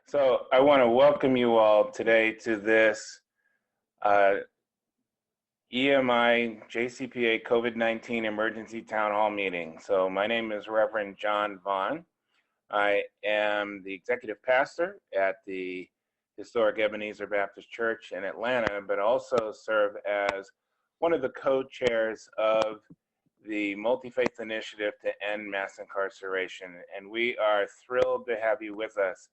So I want to welcome you all today to this EMI JCPA COVID-19 Emergency Town Hall meeting. So my name is Reverend John Vaughn. I am the executive pastor at the historic Ebenezer Baptist Church in Atlanta, but also serve as one of the co-chairs of the Multi-Faith Initiative to End Mass Incarceration. And we are thrilled to have you with us.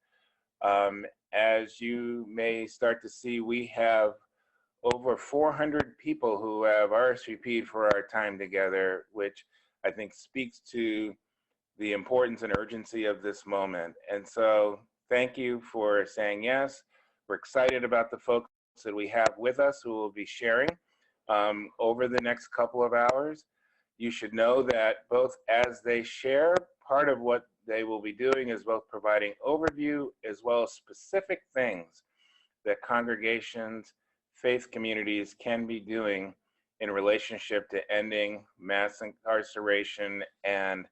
As you may start to see, we have over 400 people who have RSVP'd for our time together, which I think speaks to the importance and urgency of this moment. And so thank you for saying yes. We're excited about the folks that we have with us who will be sharing over the next couple of hours. You should know that both as they share, part of what they will be doing is both providing overview as well as specific things that congregations, faith communities can be doing in relationship to ending mass incarceration and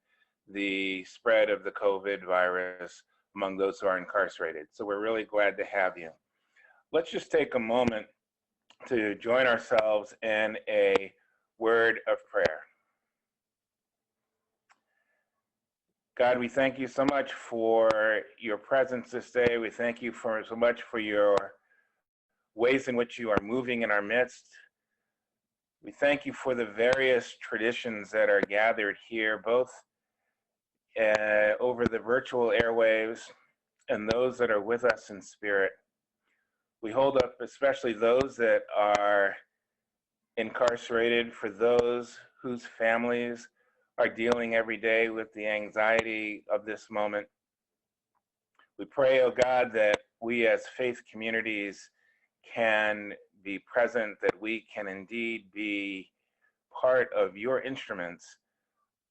the spread of the COVID virus among those who are incarcerated. So we're really glad to have you. Let's just take a moment to join ourselves in a word of prayer. God, we thank you so much for your presence this day. We thank you so much for your ways in which you are moving in our midst. We thank you for the various traditions that are gathered here, both over the virtual airwaves and those that are with us in spirit. We hold up especially those that are incarcerated, for those whose families are dealing every day with the anxiety of this moment. We pray, oh God, that we as faith communities can be present, that we can indeed be part of your instruments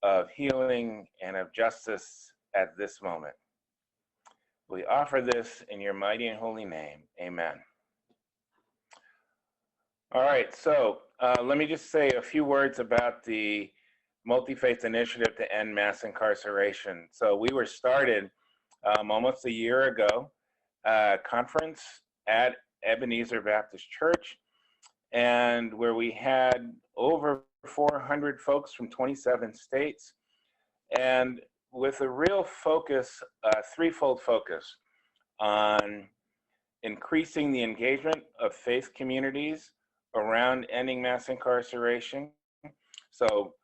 of healing and of justice at this moment. We offer this in your mighty and holy name. Amen. All right, so let me just say a few words about the Multi-Faith Initiative to End Mass Incarceration. So we were started almost a year ago, a conference at Ebenezer Baptist Church, and where we had over 400 folks from 27 states, and with a real focus, threefold focus on increasing the engagement of faith communities around ending mass incarceration. So,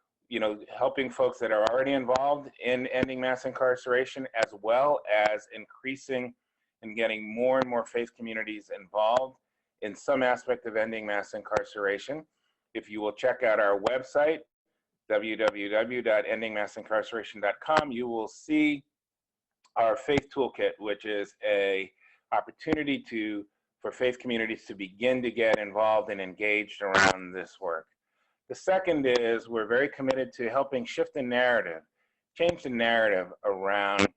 helping folks that are already involved in ending mass incarceration, as well as increasing and getting more and more faith communities involved in some aspect of ending mass incarceration. If you will check out our website, www.endingmassincarceration.com, you will see our Faith Toolkit, which is an opportunity for faith communities to begin to get involved and engaged around this work. The second is we're very committed to helping shift the narrative, change the narrative around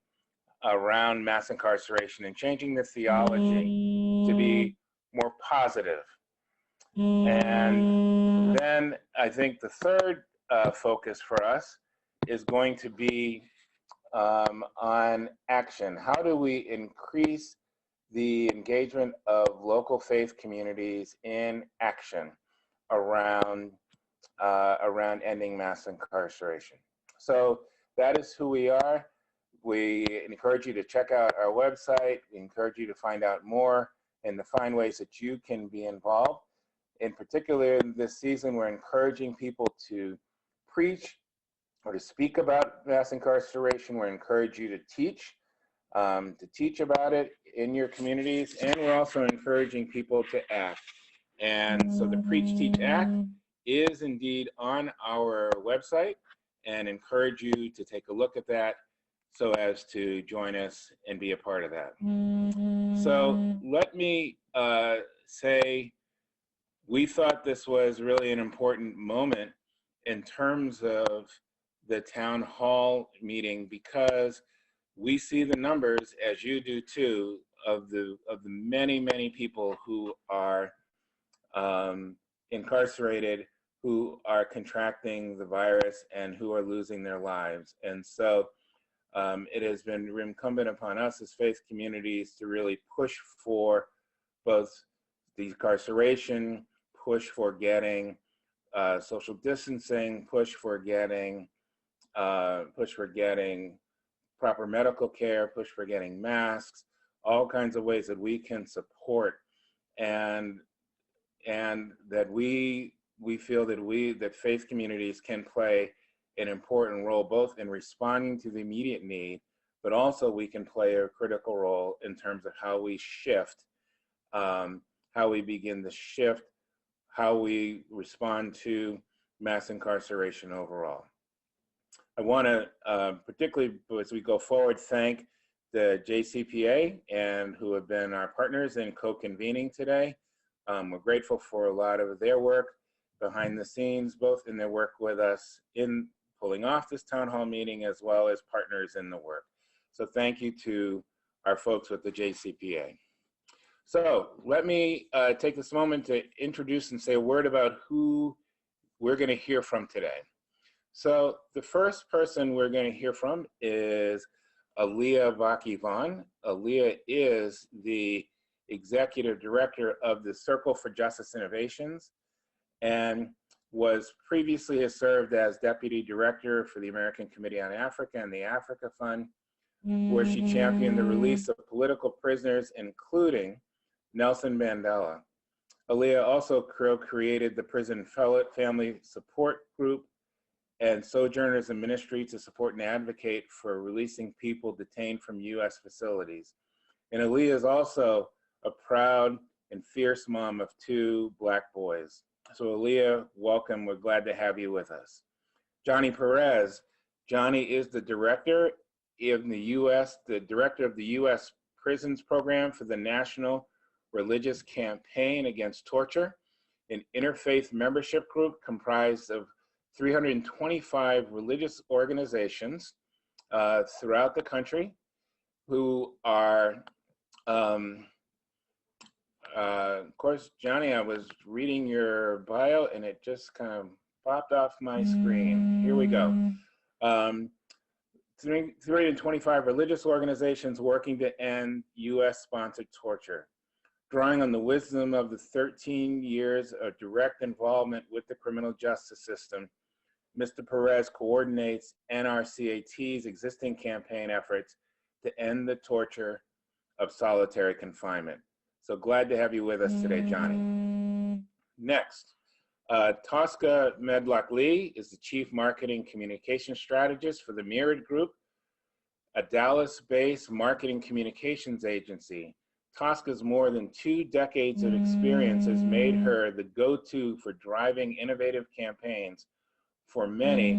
mass incarceration and changing the theology to be more positive. And then I think the third focus for us is going to be on action. How do we increase the engagement of local faith communities in action around ending mass incarceration? So that is who we are. We encourage you to check out our website. We encourage you to find out more and to find ways that you can be involved. In particular, this season, we're encouraging people to preach or to speak about mass incarceration. We encourage you to teach about it in your communities, and we're also encouraging people to act. And so the Preach, Teach, Act is indeed on our website, and encourage you to take a look at that so as to join us and be a part of that. So let me say, we thought this was really an important moment in terms of the town hall meeting, because we see the numbers, as you do too, of the many people who are incarcerated, who are contracting the virus and who are losing their lives. And so It has been incumbent upon us as faith communities to really push for both decarceration, push for getting social distancing, push for getting proper medical care, push for getting masks, all kinds of ways that we can support, and that we feel that faith communities can play an important role both in responding to the immediate need, but also we can play a critical role in terms of how we shift, how we begin to shift, how we respond to mass incarceration overall. I want to, particularly as we go forward, thank the JCPA and who have been our partners in co-convening today. We're grateful for a lot of their work behind the scenes, both in their work with us in pulling off this town hall meeting, as well as partners in the work. So thank you to our folks with the JCPA. So let me take this moment to introduce and say a word about who we're going to hear from today. So the first person we're going to hear from is Aaliyah Vaki-Vaughn. Aaliyah is the executive director of the Circle for Justice Innovations and previously has served as deputy director for the American Committee on Africa and the Africa Fund, where she championed the release of political prisoners, including Nelson Mandela. Aaliyah also co-created the Prison Family Support Group and Sojourners in Ministry to support and advocate for releasing people detained from U.S. facilities. And Aaliyah is also a proud and fierce mom of 2 Black boys. So Aaliyah, welcome. We're glad to have you with us. Johnny Perez. Johnny is the director in the U.S., the director of the U.S. Prisons Program for the National Religious Campaign Against Torture, an interfaith membership group comprised of 325 religious organizations throughout the country who are, of course, Johnny, I was reading your bio and it just kind of popped off my screen. Here we go. 325 religious organizations working to end US-sponsored torture. Drawing on the wisdom of the 13 years of direct involvement with the criminal justice system, Mr. Perez coordinates NRCAT's existing campaign efforts to end the torture of solitary confinement. So glad to have you with us today, Johnny. Next, Tosca Medlock-Lee is the Chief Marketing Communication Strategist for the Mirrored Group, a Dallas-based marketing communications agency. Tosca's more than 2 decades of experience has made her the go-to for driving innovative campaigns for many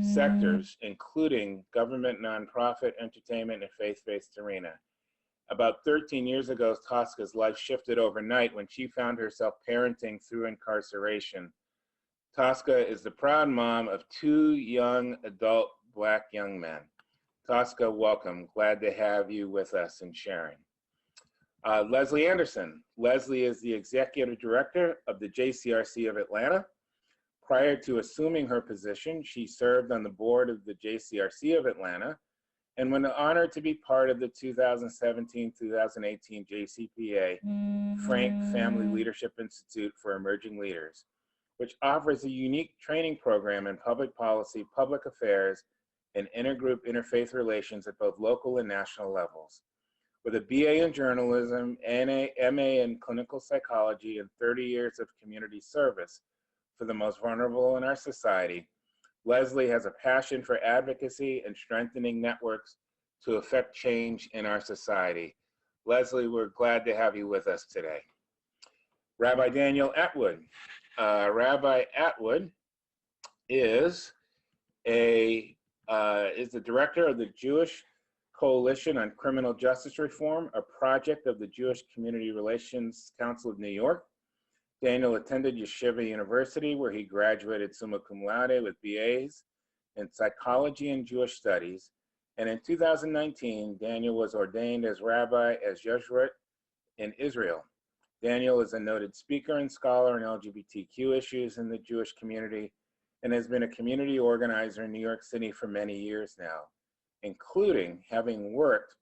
sectors, including government, nonprofit, entertainment, and faith-based arena. About 13 years ago, Tosca's life shifted overnight when she found herself parenting through incarceration. Tosca is the proud mom of 2 young adult Black young men. Tosca, welcome. Glad to have you with us and sharing. Leslie Anderson. Leslie is the executive director of the JCRC of Atlanta. Prior to assuming her position, she served on the board of the JCRC of Atlanta and was honored to be part of the 2017-2018 JCPA Frank Family Leadership Institute for Emerging Leaders, which offers a unique training program in public policy, public affairs, and intergroup interfaith relations at both local and national levels. With a BA in journalism, MA in clinical psychology, and 30 years of community service for the most vulnerable in our society, Leslie has a passion for advocacy and strengthening networks to affect change in our society. Leslie, we're glad to have you with us today. Rabbi Daniel Atwood. Rabbi Atwood is the director of the Jewish Coalition on Criminal Justice Reform, a project of the Jewish Community Relations Council of New York. Daniel attended Yeshiva University, where he graduated summa cum laude with BAs in psychology and Jewish studies. And in 2019, Daniel was ordained as rabbi as Jesuit in Israel. Daniel is a noted speaker and scholar in LGBTQ issues in the Jewish community and has been a community organizer in New York City for many years now. including having worked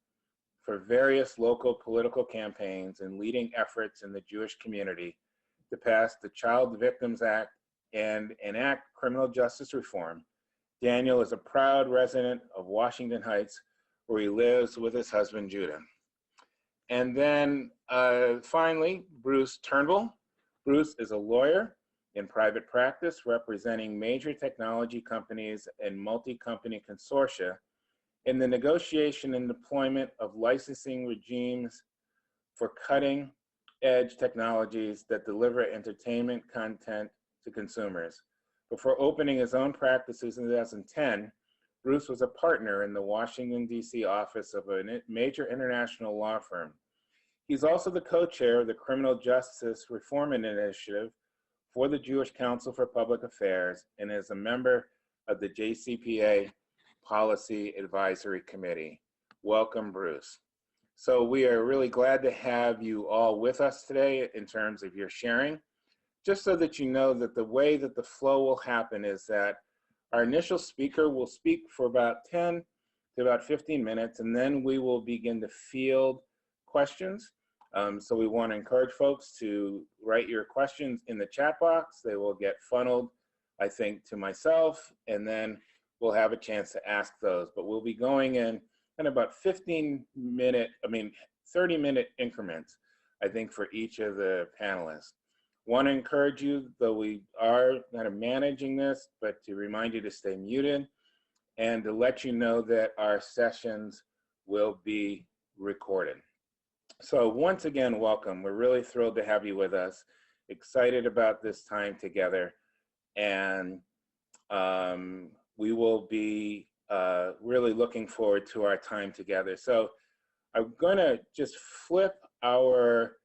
for various local political campaigns and leading efforts in the Jewish community to pass the Child Victims Act and enact criminal justice reform. Daniel is a proud resident of Washington Heights, where he lives with his husband, Judah. And then finally, Bruce Turnbull. Bruce is a lawyer in private practice representing major technology companies and multi-company consortia in the negotiation and deployment of licensing regimes for cutting-edge technologies that deliver entertainment content to consumers. Before opening his own practices in 2010, Bruce was a partner in the Washington, D.C. office of a major international law firm. He's also the co-chair of the Criminal Justice Reform Initiative for the Jewish Council for Public Affairs and is a member of the JCPA Policy Advisory Committee. Welcome, Bruce. So we are really glad to have you all with us today in terms of your sharing. Just so that you know that the way that the flow will happen is that our initial speaker will speak for about 10 to about 15 minutes, and then we will begin to field questions. So we want to encourage folks to write your questions in the chat box. They will get funneled, I think, to myself, and then we'll have a chance to ask those. But we'll be going in about 30-minute increments, I think, for each of the panelists. Want to encourage you, though we are kind of managing this, but to remind you to stay muted and to let you know that our sessions will be recorded. So once again, welcome. We're really thrilled to have you with us, excited about this time together, and we will be really looking forward to our time together. So I'm gonna just flip our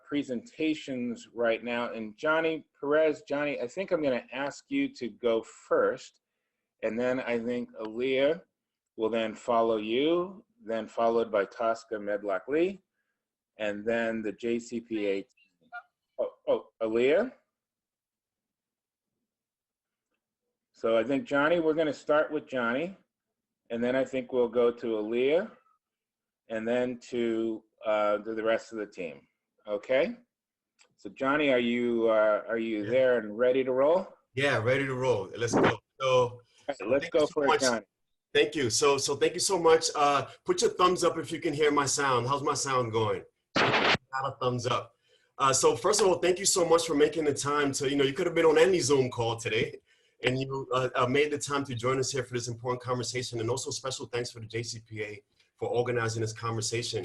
presentations right now, and Perez, Johnny, I think I'm gonna ask you to go first, and then I think Aaliyah will then follow you, then followed by Tosca Medlock-Lee, and then the JCPA. Aaliyah? So I think Johnny, we're gonna start with Johnny, and then I think we'll go to Aaliyah, and then to the rest of the team. Okay, so Johnny, are you there and ready to roll? Yeah, ready to roll. Let's go. So let's go for it, Johnny. Thank you. So thank you so much. Put your thumbs up if you can hear my sound. How's my sound going? Not a thumbs up. So first of all, thank you so much for making the time to, you could have been on any Zoom call today, and you made the time to join us here for this important conversation. And also special thanks for the JCPA for organizing this conversation.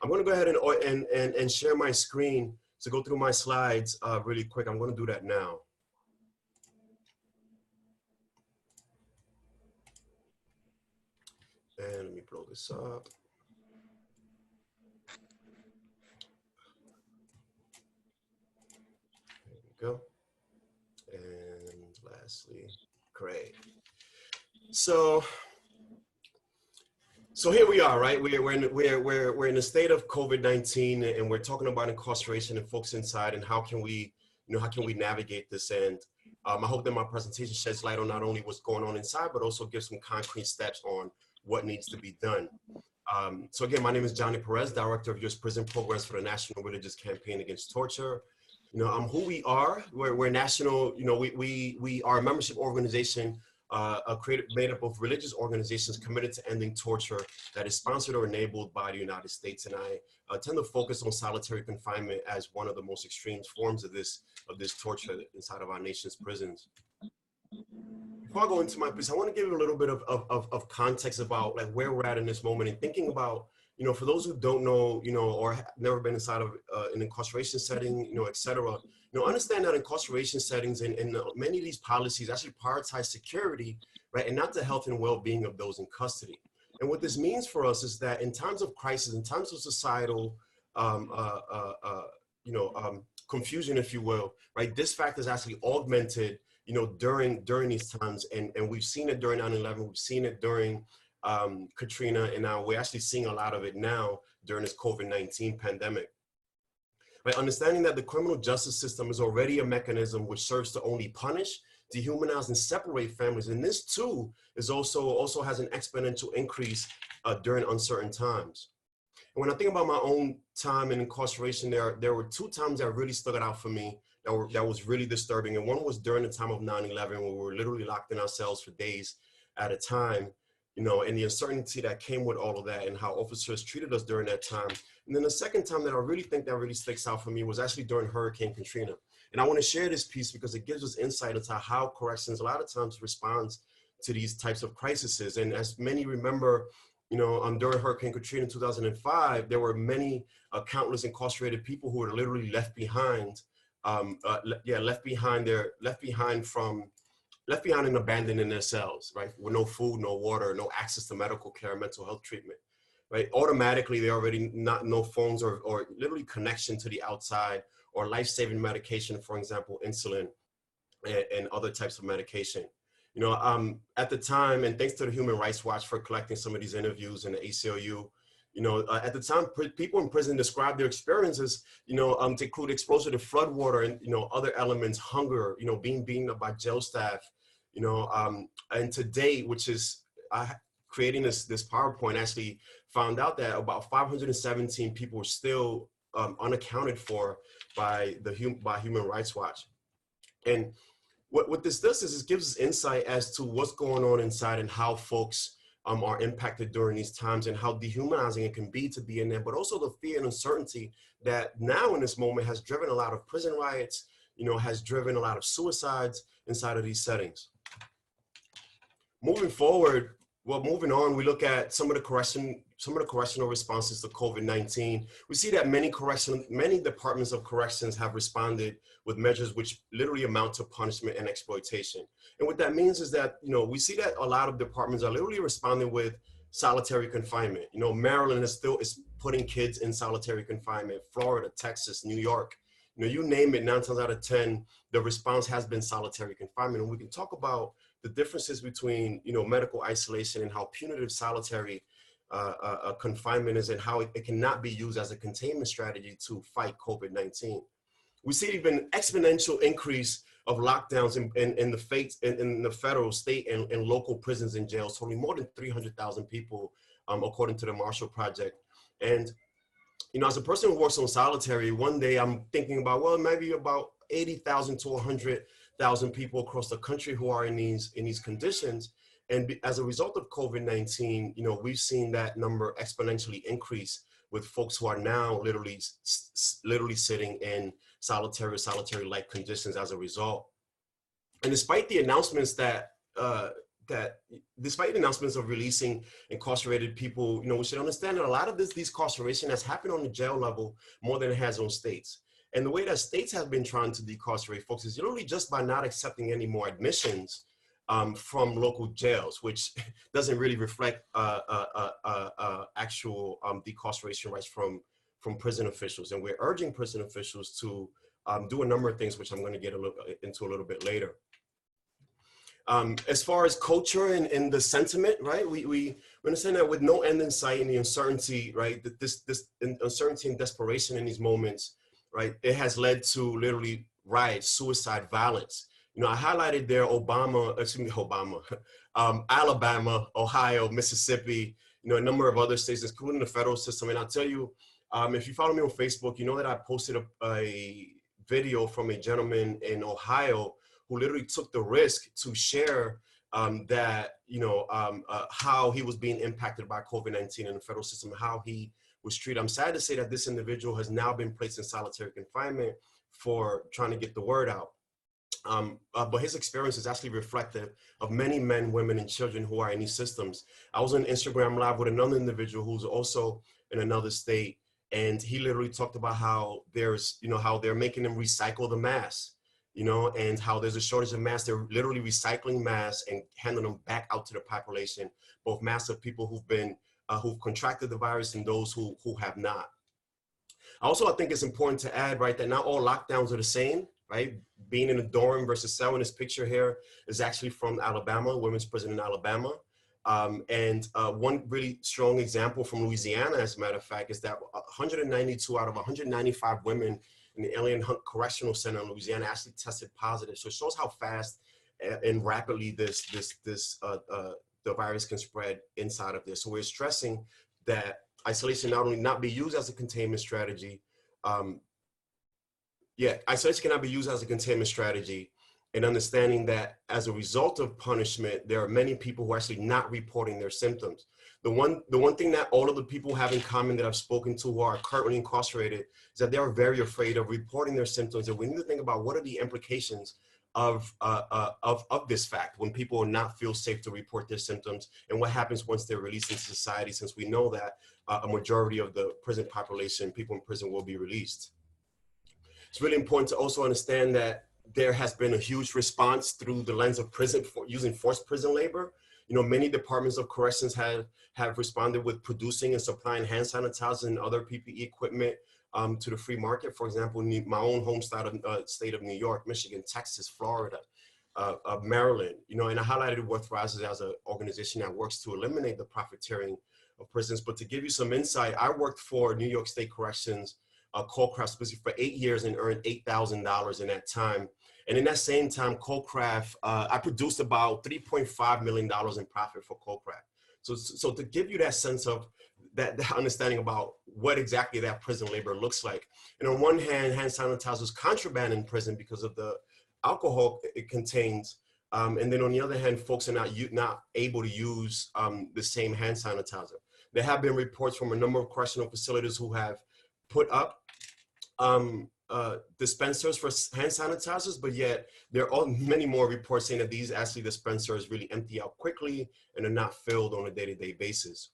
I'm going to go ahead and share my screen to go through my slides really quick. I'm going to do that now. And let me blow this up. There we go. And lastly, great. So here we are, right? We're in a state of COVID-19, and we're talking about incarceration and folks inside, and how can we navigate this end? I hope that my presentation sheds light on not only what's going on inside, but also gives some concrete steps on what needs to be done. So again, my name is Johnny Perez, Director of U.S. Prison Programs for the National Religious Campaign Against Torture. Who we are. We're national. We are a membership organization. Made up of religious organizations committed to ending torture that is sponsored or enabled by the United States. And I tend to focus on solitary confinement as one of the most extreme forms of this torture inside of our nation's prisons. Before I go into my piece, I want to give you a little bit of context about like where we're at in this moment, and thinking about, for those who don't know, or have never been inside of an incarceration setting, et cetera, understand that incarceration settings and many of these policies actually prioritize security, right, and not the health and well-being of those in custody. And what this means for us is that in times of crisis, in times of societal, confusion, if you will, right, this fact is actually augmented, during these times, and we've seen it during 9/11, we've seen it during Katrina, and now we're actually seeing a lot of it now during this COVID-19 pandemic. By understanding that the criminal justice system is already a mechanism which serves to only punish dehumanize and separate families. And this too is also has an exponential increase during uncertain times. And when I think about my own time in incarceration, there were two times that really stuck out for me that was really disturbing. And one was during the time of 9/11, when we were literally locked in our cells for days at a time, and the uncertainty that came with all of that and how officers treated us during that time. And then the second time that I really think that really sticks out for me was actually during Hurricane Katrina. And I want to share this piece because it gives us insight into how corrections a lot of times responds to these types of crises. And as many remember, during Hurricane Katrina in 2005, there were many countless incarcerated people who were literally left behind, left behind and abandoned in their cells, right? With no food, no water, no access to medical care, mental health treatment, right? Automatically, they already no phones or literally connection to the outside or life-saving medication, for example, insulin and other types of medication. At the time, and thanks to the Human Rights Watch for collecting some of these interviews and the ACLU, at the time, people in prison described their experiences, to include exposure to flood water and, other elements, hunger, being beaten up by jail staff, and to date, which is creating this PowerPoint, actually found out that about 517 people were still unaccounted for by Human Rights Watch. And what this does is it gives us insight as to what's going on inside and how folks are impacted during these times and how dehumanizing it can be to be in there, but also the fear and uncertainty that now in this moment has driven a lot of prison riots, has driven a lot of suicides inside of these settings. Moving on, we look at some of the correctional responses to COVID-19. We see that many departments of corrections have responded with measures which literally amount to punishment and exploitation. And what that means is that, we see that a lot of departments are literally responding with solitary confinement. Maryland is putting kids in solitary confinement, Florida, Texas, New York, you name it, 9 times out of 10, the response has been solitary confinement. And we can talk about the differences between, medical isolation and how punitive solitary confinement is and how it cannot be used as a containment strategy to fight COVID-19. We see even exponential increase of lockdowns in the federal, state, and local prisons and jails, totaling more than 300,000 people, according to the Marshall Project. And, as a person who works on solitary, one day I'm thinking about, well, maybe about 80,000 to 100,000 people across the country who are in these conditions. And as a result of COVID-19, we've seen that number exponentially increase with folks who are now literally sitting in solitary-like conditions as a result. And despite the announcements of releasing incarcerated people, we should understand that a lot of these incarceration has happened on the jail level more than it has on states. And the way that states have been trying to decarcerate folks is literally just by not accepting any more admissions from local jails, which doesn't really reflect actual decarceration rights from prison officials. And we're urging prison officials to do a number of things, which I'm going to get into a little bit later. As far as culture and the sentiment, right? We understand that with no end in sight and the uncertainty, right? That this uncertainty and desperation in these moments, right? It has led to literally riots, suicide, violence. I highlighted there Alabama, Ohio, Mississippi, a number of other states, including the federal system. And I'll tell you, if you follow me on Facebook, you know that I posted a video from a gentleman in Ohio who literally took the risk to share that, how he was being impacted by COVID-19 in the federal system, how he was treated. I'm sad to say that this individual has now been placed in solitary confinement for trying to get the word out. But his experience is actually reflective of many men, women, and children who are in these systems. I was on Instagram Live with another individual who's also in another state, and he literally talked about how how they're making them recycle the masks, and how there's a shortage of masks. They're literally recycling masks and handing them back out to the population, both masks of people who've contracted the virus and those who have not. Also, I think it's important to add, right, that not all lockdowns are the same. Right, being in a dorm versus cell in this picture here is actually from Alabama, women's prison in Alabama. And one really strong example from Louisiana, as a matter of fact, is that 192 out of 195 women in the Alien Hunt Correctional Center in Louisiana actually tested positive. So it shows how fast and rapidly the virus can spread inside of this. So we're stressing that isolation not only not be used as a containment strategy, isolation cannot be used as a containment strategy, and understanding that as a result of punishment, there are many people who are actually not reporting their symptoms. The one thing that all of the people have in common that I've spoken to who are currently incarcerated is that they are very afraid of reporting their symptoms. And we need to think about what are the implications of this fact when people will not feel safe to report their symptoms, and what happens once they're released into society, since we know that a majority of the prison population, people in prison, will be released. It's really important to also understand that there has been a huge response through the lens of prison for using forced prison labor. You know, many departments of corrections have responded with producing and supplying hand sanitizer and other PPE equipment to the free market. For example, my own home state of New York, Michigan, Texas, Florida, Maryland. You know, and I highlighted Worth Rises as an organization that works to eliminate the profiteering of prisons. But to give you some insight, I worked for New York State Corrections, Coldcraft specifically, for 8 years and earned $8,000 in that time. And in that same time, Coldcraft, I produced about $3.5 million in profit for Coldcraft. So to give you that sense of that understanding about what exactly that prison labor looks like. And on one hand, hand sanitizer is contraband in prison because of the alcohol it contains. And then on the other hand, folks are not able to use the same hand sanitizer. There have been reports from a number of correctional facilities who have put up dispensers for hand sanitizers, but yet there are many more reports saying that these dispensers really empty out quickly and are not filled on a day-to-day basis.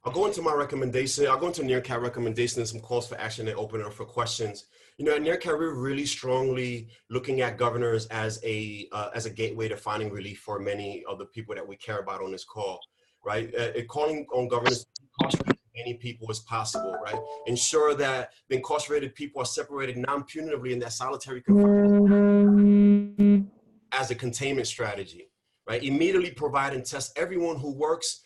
I'll go into my recommendation. I'll go into NERCAT recommendation and some calls for action and open it up for questions. You know, at NERCAT, we're really strongly looking at governors as a gateway to finding relief for many of the people that we care about on this call, right? Calling on governors to incarcerate as many people as possible, right? Ensure that the incarcerated people are separated non-punitively in that solitary confinement as a containment strategy, right? Immediately provide and test everyone who works,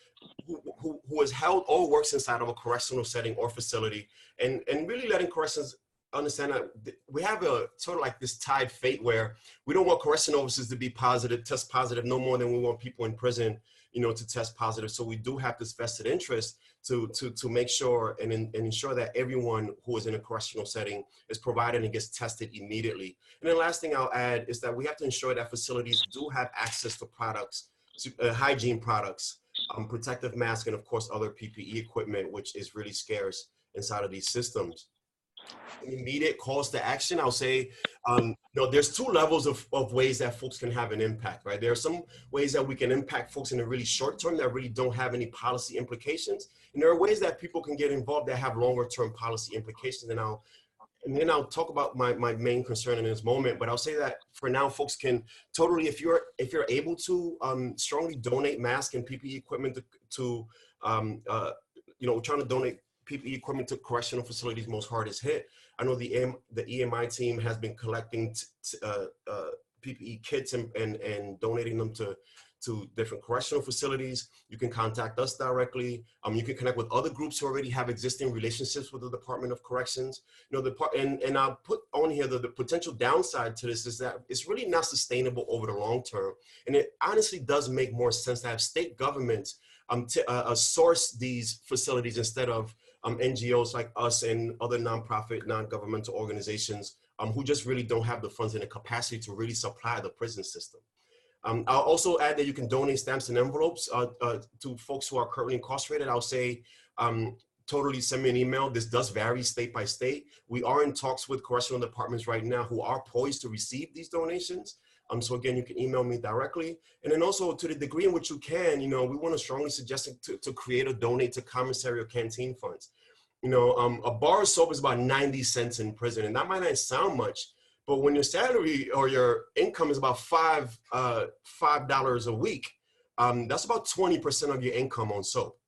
who is held or works inside of a correctional setting or facility, and really letting corrections understand that we have a sort of like this tied fate where we don't want correctional officers to be positive, test positive, no more than we want people in prison, you know, to test positive. So we do have this vested interest to make sure and ensure that everyone who is in a correctional setting is provided and gets tested immediately. And then last thing I'll add is that we have to ensure that facilities do have access to products, hygiene products, protective masks, and of course other PPE equipment, which is really scarce inside of these systems. Immediate calls to action, I'll say, you know, there's two levels of ways that folks can have an impact, right? There are some ways that we can impact folks in a really short term that really don't have any policy implications. And there are ways that people can get involved that have longer term policy implications. And then I'll talk about my main concern in this moment, but I'll say that for now, folks can totally, if you're able to, strongly donate masks and PPE equipment to you know, trying to donate PPE equipment to correctional facilities most hardest hit. I know the EMI team has been collecting PPE kits and donating them to different correctional facilities. You can contact us directly. You can connect with other groups who already have existing relationships with the Department of Corrections. You know, and I'll put on here the potential downside to this is that it's really not sustainable over the long term. And it honestly does make more sense to have state governments source these facilities instead of NGOs like us and other nonprofit, non-governmental organizations who just really don't have the funds and the capacity to really supply the prison system. I'll also add that you can donate stamps and envelopes to folks who are currently incarcerated. I'll say totally send me an email. This does vary state by state. We are in talks with correctional departments right now who are poised to receive these donations. So again, you can email me directly. And then also to the degree in which you can, you know, we want to strongly suggest to create or donate to commissary or canteen funds. You know, a bar of soap is about 90 cents in prison, and that might not sound much, but when your salary or your income is about $5 a week, that's about 20% of your income on soap.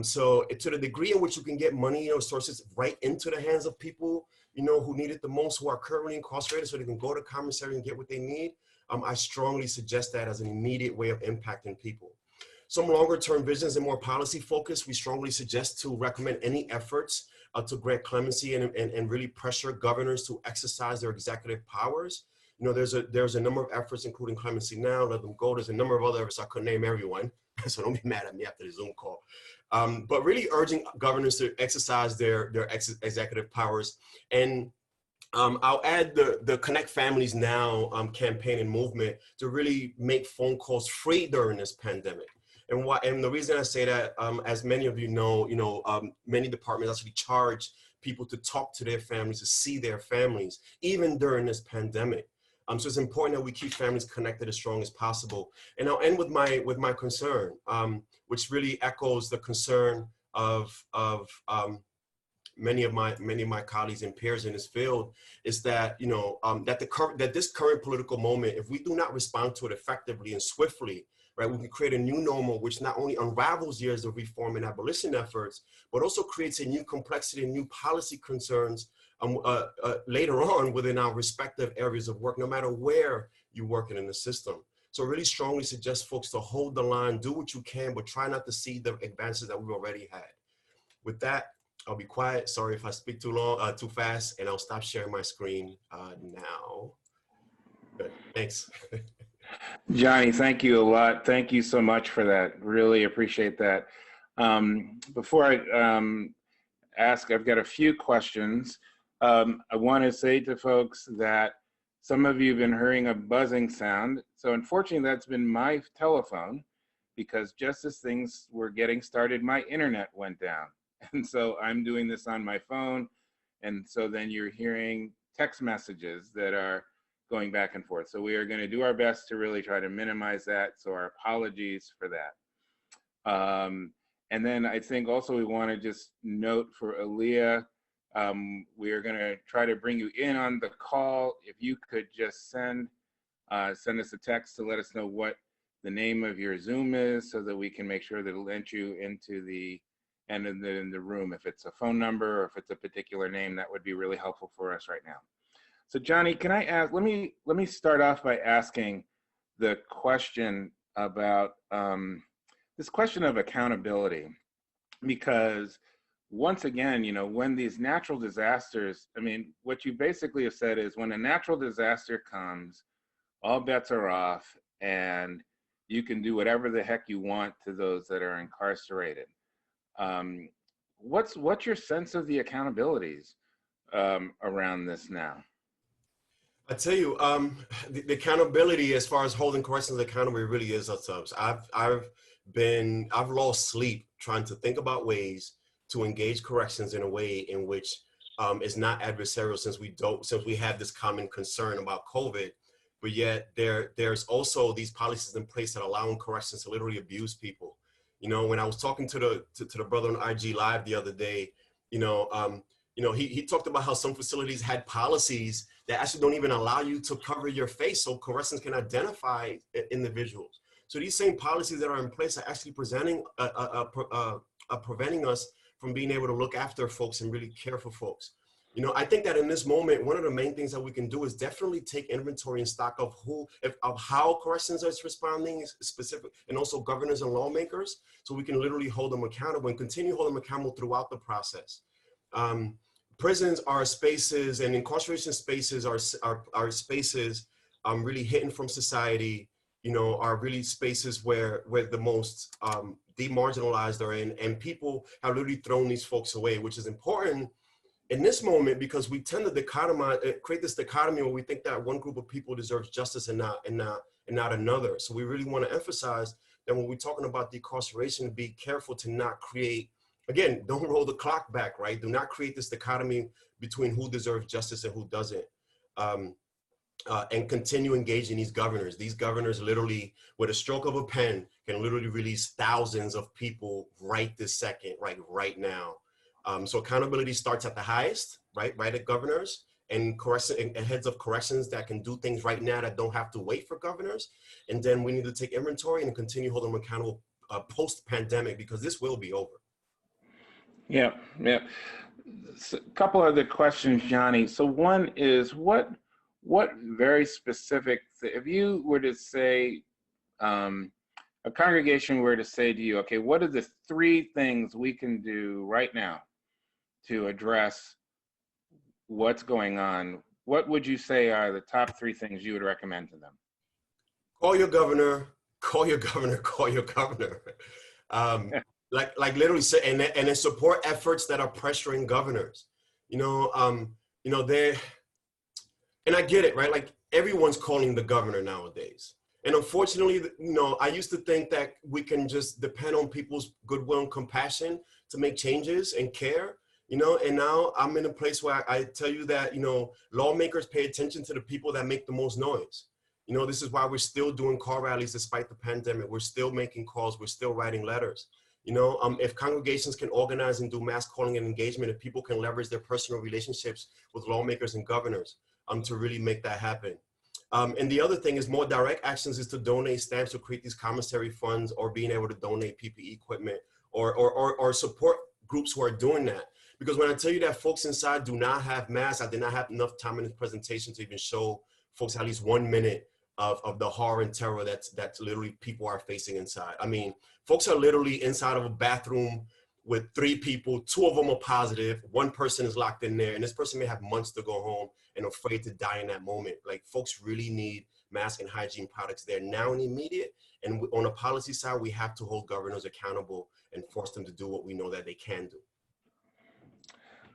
So to the degree in which you can get money or sources right into the hands of people, you know, who need it the most, who are currently incarcerated, so they can go to commissary and get what they need, I strongly suggest that as an immediate way of impacting people. Some longer term visions and more policy focus, we strongly suggest to recommend any efforts to grant clemency and really pressure governors to exercise their executive powers. You know, there's a number of efforts, including Clemency Now, Let Them Go. There's a number of other efforts. I couldn't name everyone, so don't be mad at me after the Zoom call. But really urging governors to exercise their executive powers. And I'll add the Connect Families Now campaign and movement to really make phone calls free during this pandemic. And the reason I say that, as many of you know, many departments actually charge people to talk to their families, to see their families, even during this pandemic. So it's important that we keep families connected as strong as possible. And I'll end with my concern, which really echoes the concern of many of my colleagues and peers in this field, is that that this current political moment, if we do not respond to it effectively and swiftly, right, we can create a new normal, which not only unravels years of reform and abolition efforts, but also creates a new complexity and new policy concerns later on within our respective areas of work, no matter where you're working in the system. So I really strongly suggest folks to hold the line, do what you can, but try not to see the advances that we've already had. With that, I'll be quiet. Sorry if I speak too long, too fast, and I'll stop sharing my screen now. Good. Thanks. Johnny, thank you a lot. Thank you so much for that. Really appreciate that. Before I ask, I've got a few questions. I want to say to folks that some of you have been hearing a buzzing sound. So unfortunately, that's been my telephone, because just as things were getting started, my internet went down. And so I'm doing this on my phone. And so then you're hearing text messages that are going back and forth. So we are going to do our best to really try to minimize that. So our apologies for that. And then I think also we want to just note for Aaliyah, we are going to try to bring you in on the call. If you could just send us a text to let us know what the name of your Zoom is, so that we can make sure that it'll enter you into the end in the room. If it's a phone number or if it's a particular name, that would be really helpful for us right now. So Johnny, can I ask, let me start off by asking the question about this question of accountability, because once again, when these natural disasters, I mean, what you basically have said is when a natural disaster comes, all bets are off and you can do whatever the heck you want to those that are incarcerated. What's your sense of the accountabilities around this now? I tell you, the accountability as far as holding corrections accountable really is ourselves. I've lost sleep trying to think about ways to engage corrections in a way in which is not adversarial, since we have this common concern about COVID, but yet there's also these policies in place that allow corrections to literally abuse people. When I was talking to the brother on IG Live the other day, he talked about how some facilities had policies that actually don't even allow you to cover your face so corrections can identify individuals. So these same policies that are in place are actually preventing us from being able to look after folks and really care for folks. I think that in this moment, one of the main things that we can do is definitely take inventory and stock of how corrections are responding specific, and also governors and lawmakers, so we can literally hold them accountable and continue holding them accountable throughout the process. Prisons are spaces, and incarceration spaces are spaces really hidden from society, are really spaces where the most demarginalized are in, and people have literally thrown these folks away, which is important in this moment, because we tend to create this dichotomy where we think that one group of people deserves justice and not another. So we really want to emphasize that when we're talking about decarceration, be careful to not create, again, don't roll the clock back, right? Do not create this dichotomy between who deserves justice and who doesn't. And continue engaging these governors. These governors literally, with a stroke of a pen, can literally release thousands of people right this second, right now. So accountability starts at the highest, right at governors and heads of corrections that can do things right now that don't have to wait for governors. And then we need to take inventory and continue holding them accountable post-pandemic, because this will be over. Yeah. So a couple other questions, Johnny. So one is, what very specific, if you were to say, a congregation were to say to you, okay, what are the 3 things we can do right now to address what's going on, what would you say are the top 3 things you would recommend to them? Call your governor, call your governor, call your governor. Like literally say, and then support efforts that are pressuring governors. They're, and I get it, right? Like everyone's calling the governor nowadays. And unfortunately, I used to think that we can just depend on people's goodwill and compassion to make changes and care, and now I'm in a place where I tell you that, lawmakers pay attention to the people that make the most noise. This is why we're still doing car rallies despite the pandemic. We're still making calls. We're still writing letters. If congregations can organize and do mass calling and engagement, if people can leverage their personal relationships with lawmakers and governors to really make that happen. And the other thing is more direct actions is to donate stamps or create these commissary funds, or being able to donate PPE equipment, or support groups who are doing that. Because when I tell you that folks inside do not have masks, I did not have enough time in this presentation to even show folks at least 1 minute of the horror and terror that's literally people are facing inside. I mean, folks are literally inside of a bathroom with 3 people, 2 of them are positive, 1 person is locked in there, and this person may have months to go home and afraid to die in that moment. Like, folks really need mask and hygiene products there now and immediate. And on a policy side, we have to hold governors accountable and force them to do what we know that they can do.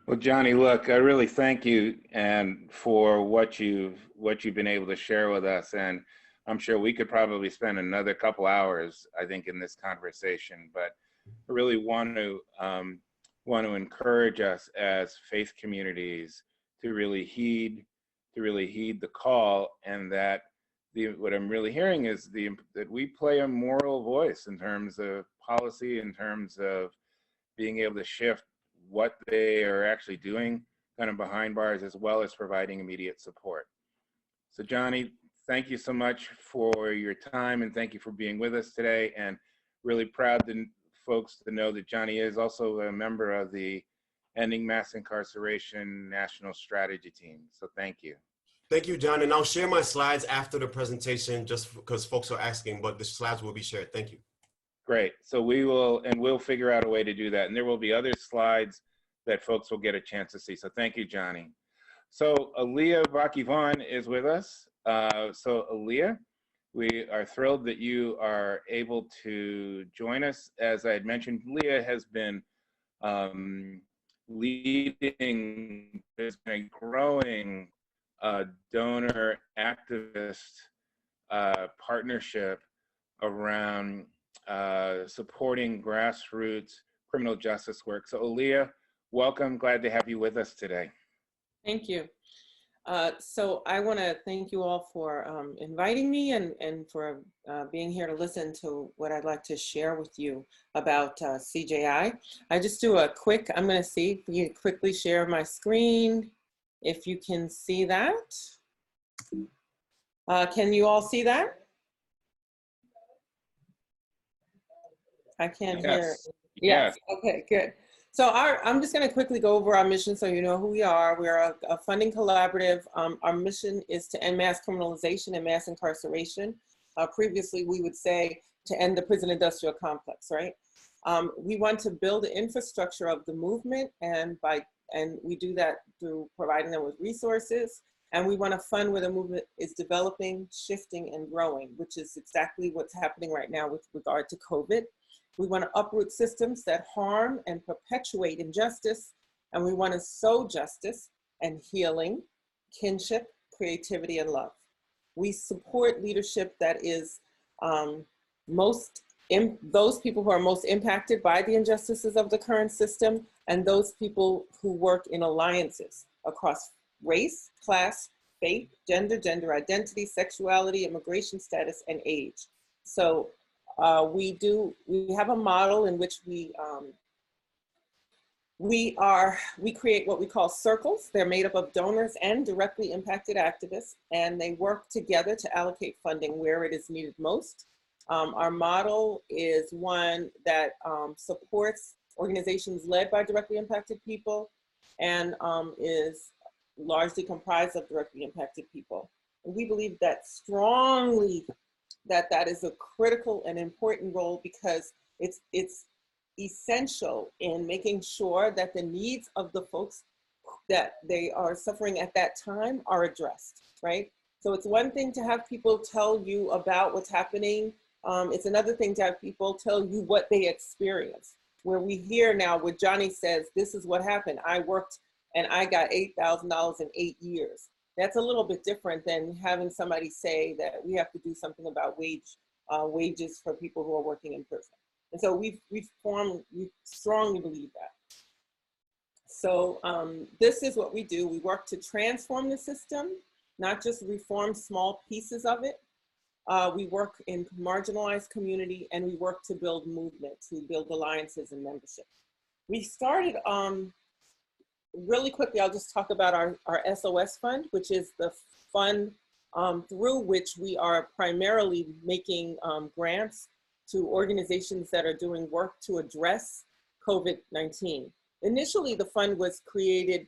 Well, Johnny, look, I really thank you and for what you've been able to share with us. And I'm sure we could probably spend another couple hours, I think, in this conversation. But I really want to encourage us as faith communities to really heed the call, and that what I'm really hearing is that we play a moral voice in terms of policy, in terms of being able to shift what they are actually doing kind of behind bars, as well as providing immediate support. So Johnny, thank you so much for your time, and thank you for being with us today. And really proud to folks to know that Johnny is also a member of the Ending Mass Incarceration National Strategy Team. So thank you. Thank you, John. And I'll share my slides after the presentation, just because folks are asking, but the slides will be shared. Thank you. Great. So we'll figure out a way to do that. And there will be other slides that folks will get a chance to see. So thank you, Johnny. So Aaliyah Bakivan is with us. So Aaliyah, we are thrilled that you are able to join us. As I had mentioned, Leah has been leading a growing donor activist partnership around supporting grassroots criminal justice work. So Aaliyah, welcome. Glad to have you with us today. Thank you. So I want to thank you all for inviting me and for being here to listen to what I'd like to share with you about CJI. I just do a quick, I'm going to see if you quickly share my screen, if you can see that. Can you all see that? I can't hear. Yes. Okay, good. So I'm just going to quickly go over our mission so you know who we are. We're a funding collaborative. Our mission is to end mass criminalization and mass incarceration. Previously, we would say to end the prison industrial complex, right? We want to build the infrastructure of the movement, and we do that through providing them with resources. And we want to fund where the movement is developing, shifting, and growing, which is exactly what's happening right now with regard to COVID. We want to uproot systems that harm and perpetuate injustice, and we want to sow justice and healing, kinship, creativity, and love. We support leadership that is those people who are most impacted by the injustices of the current system, and those people who work in alliances across race, class, faith, gender identity, sexuality, immigration status, and age. So we have a model in which we create what we call circles. They're made up of donors and directly impacted activists, and they work together to allocate funding where it is needed most. Our model is one that supports organizations led by directly impacted people and is largely comprised of directly impacted people. And we believe that strongly that is a critical and important role, because it's essential in making sure that the needs of the folks that they are suffering at that time are addressed, right? So it's one thing to have people tell you about what's happening. It's another thing to have people tell you what they experienced. Where we hear now where Johnny says, this is what happened. I worked and I got $8,000 in 8 years. That's a little bit different than having somebody say that we have to do something about wages for people who are working in prison. And so we strongly believe that. So this is what we do. We work to transform the system, not just reform small pieces of it. We work in marginalized community, and we work to build movement, to build alliances and membership. We started really quickly. I'll just talk about our SOS Fund, which is the fund through which we are primarily making grants to organizations that are doing work to address COVID-19. Initially, the fund was created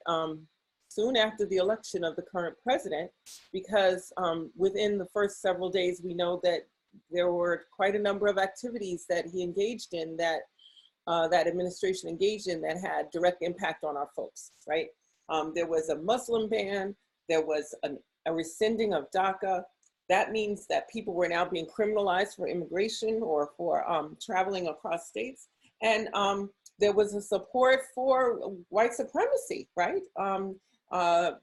soon after the election of the current president, because within the first several days, we know that there were quite a number of activities that he engaged in, that that administration engaged in, that had direct impact on our folks, right? There was a Muslim ban, there was a rescinding of DACA. That means that people were now being criminalized for immigration or for traveling across states. And there was a support for white supremacy, right?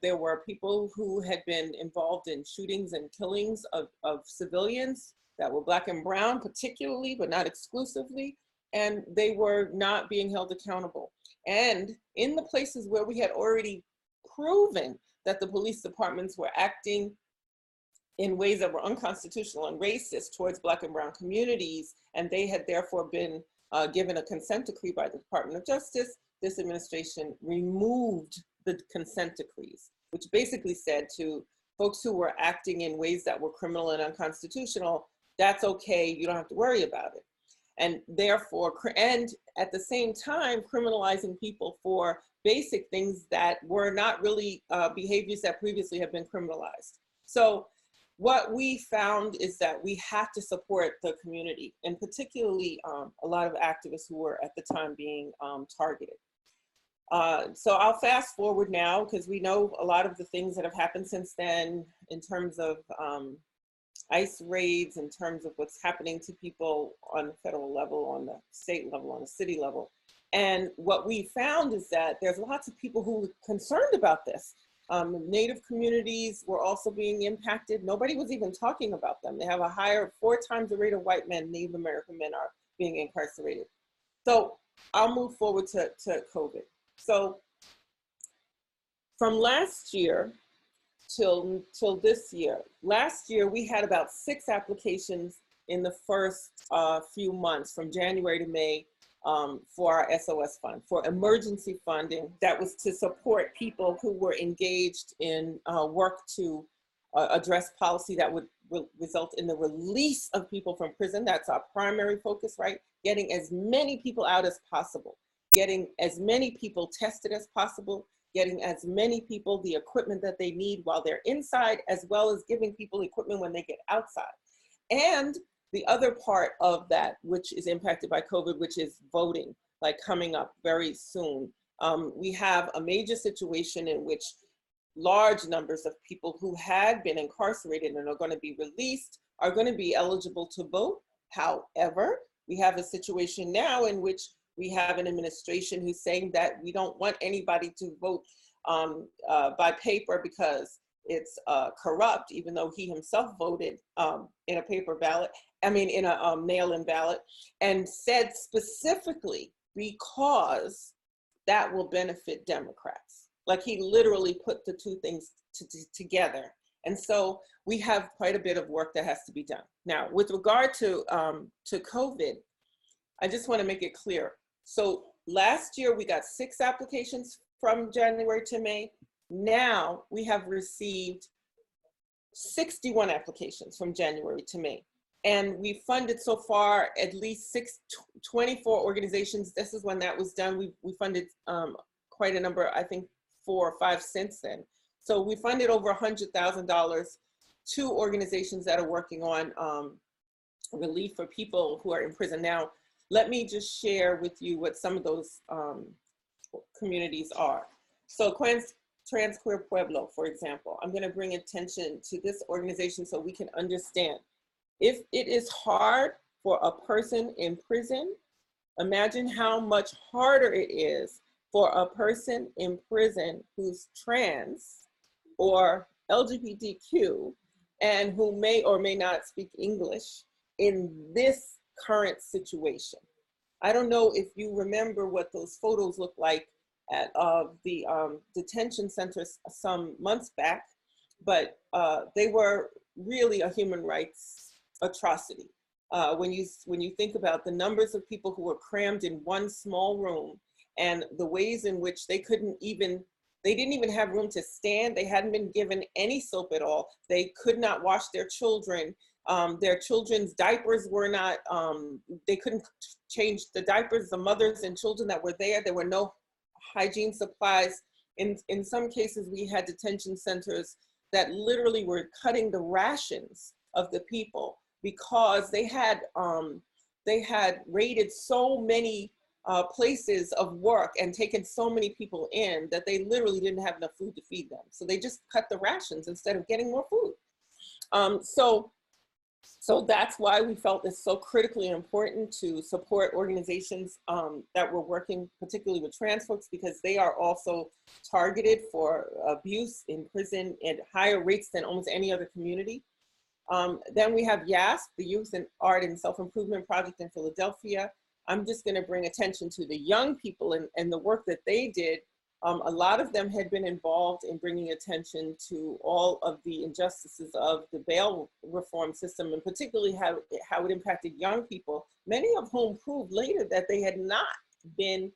There were people who had been involved in shootings and killings of civilians that were Black and brown particularly, but not exclusively, and they were not being held accountable. And in the places where we had already proven that the police departments were acting in ways that were unconstitutional and racist towards Black and brown communities, and they had therefore been given a consent decree by the Department of Justice, this administration removed the consent decrees, which basically said to folks who were acting in ways that were criminal and unconstitutional, that's okay, you don't have to worry about it. And therefore, and at the same time, criminalizing people for basic things that were not really behaviors that previously had been criminalized. So what we found is that we have to support the community, and particularly a lot of activists who were at the time being targeted. So I'll fast forward now, because we know a lot of the things that have happened since then in terms of ICE raids, in terms of what's happening to people on the federal level, on the state level, on the city level. And what we found is that there's lots of people who were concerned about this. Native communities were also being impacted. Nobody was even talking about them. They have a higher, 4 times the rate of white men, Native American men are being incarcerated. So I'll move forward to COVID. So from last year till this year, last year we had about 6 applications in the first few months from January to May for our SOS Fund, for emergency funding that was to support people who were engaged in work to address policy that would result in the release of people from prison. That's our primary focus, right? Getting as many people out as possible, getting as many people tested as possible, getting as many people the equipment that they need while they're inside, as well as giving people equipment when they get outside. And the other part of that, which is impacted by COVID, which is voting, like coming up very soon. We have a major situation in which large numbers of people who had been incarcerated and are going to be released are going to be eligible to vote. However, we have a situation now in which we have an administration who's saying that we don't want anybody to vote by paper because it's corrupt, even though he himself voted in a paper ballot, in a mail-in ballot, and said specifically because that will benefit Democrats. Like, he literally put the two things together. And so we have quite a bit of work that has to be done. Now, with regard to COVID, I just want to make it clear. So last year we got 6 applications from January to May. Now we have received 61 applications from January to May. And we funded so far at least 24 organizations. This is when that was done. We funded quite a number, I think 4 or 5 since then. So we funded over $100,000 to organizations that are working on relief for people who are in prison. Now, let me just share with you what some of those communities are. So Trans-Queer Pueblo, for example, I'm going to bring attention to this organization so we can understand. If it is hard for a person in prison, imagine how much harder it is for a person in prison who's trans or LGBTQ and who may or may not speak English in this current situation. I don't know if you remember what those photos look like at the detention centers some months back, but they were really a human rights atrocity. When you think about the numbers of people who were crammed in one small room and the ways in which they didn't even have room to stand. They hadn't been given any soap at all. They could not wash their children. Their children's diapers were not, they couldn't change the diapers, the mothers and children that were there. There were no hygiene supplies. In some cases, we had detention centers that literally were cutting the rations of the people because they had raided so many places of work and taken so many people in that they literally didn't have enough food to feed them. So they just cut the rations instead of getting more food. So that's why we felt it's so critically important to support organizations that were working particularly with trans folks, because they are also targeted for abuse in prison at higher rates than almost any other community. Then we have YASP, the Youth and Art and Self-Improvement Project in Philadelphia. I'm just going to bring attention to the young people and the work that they did. A lot of them had been involved in bringing attention to all of the injustices of the bail reform system, and particularly how it impacted young people, many of whom proved later that they had not been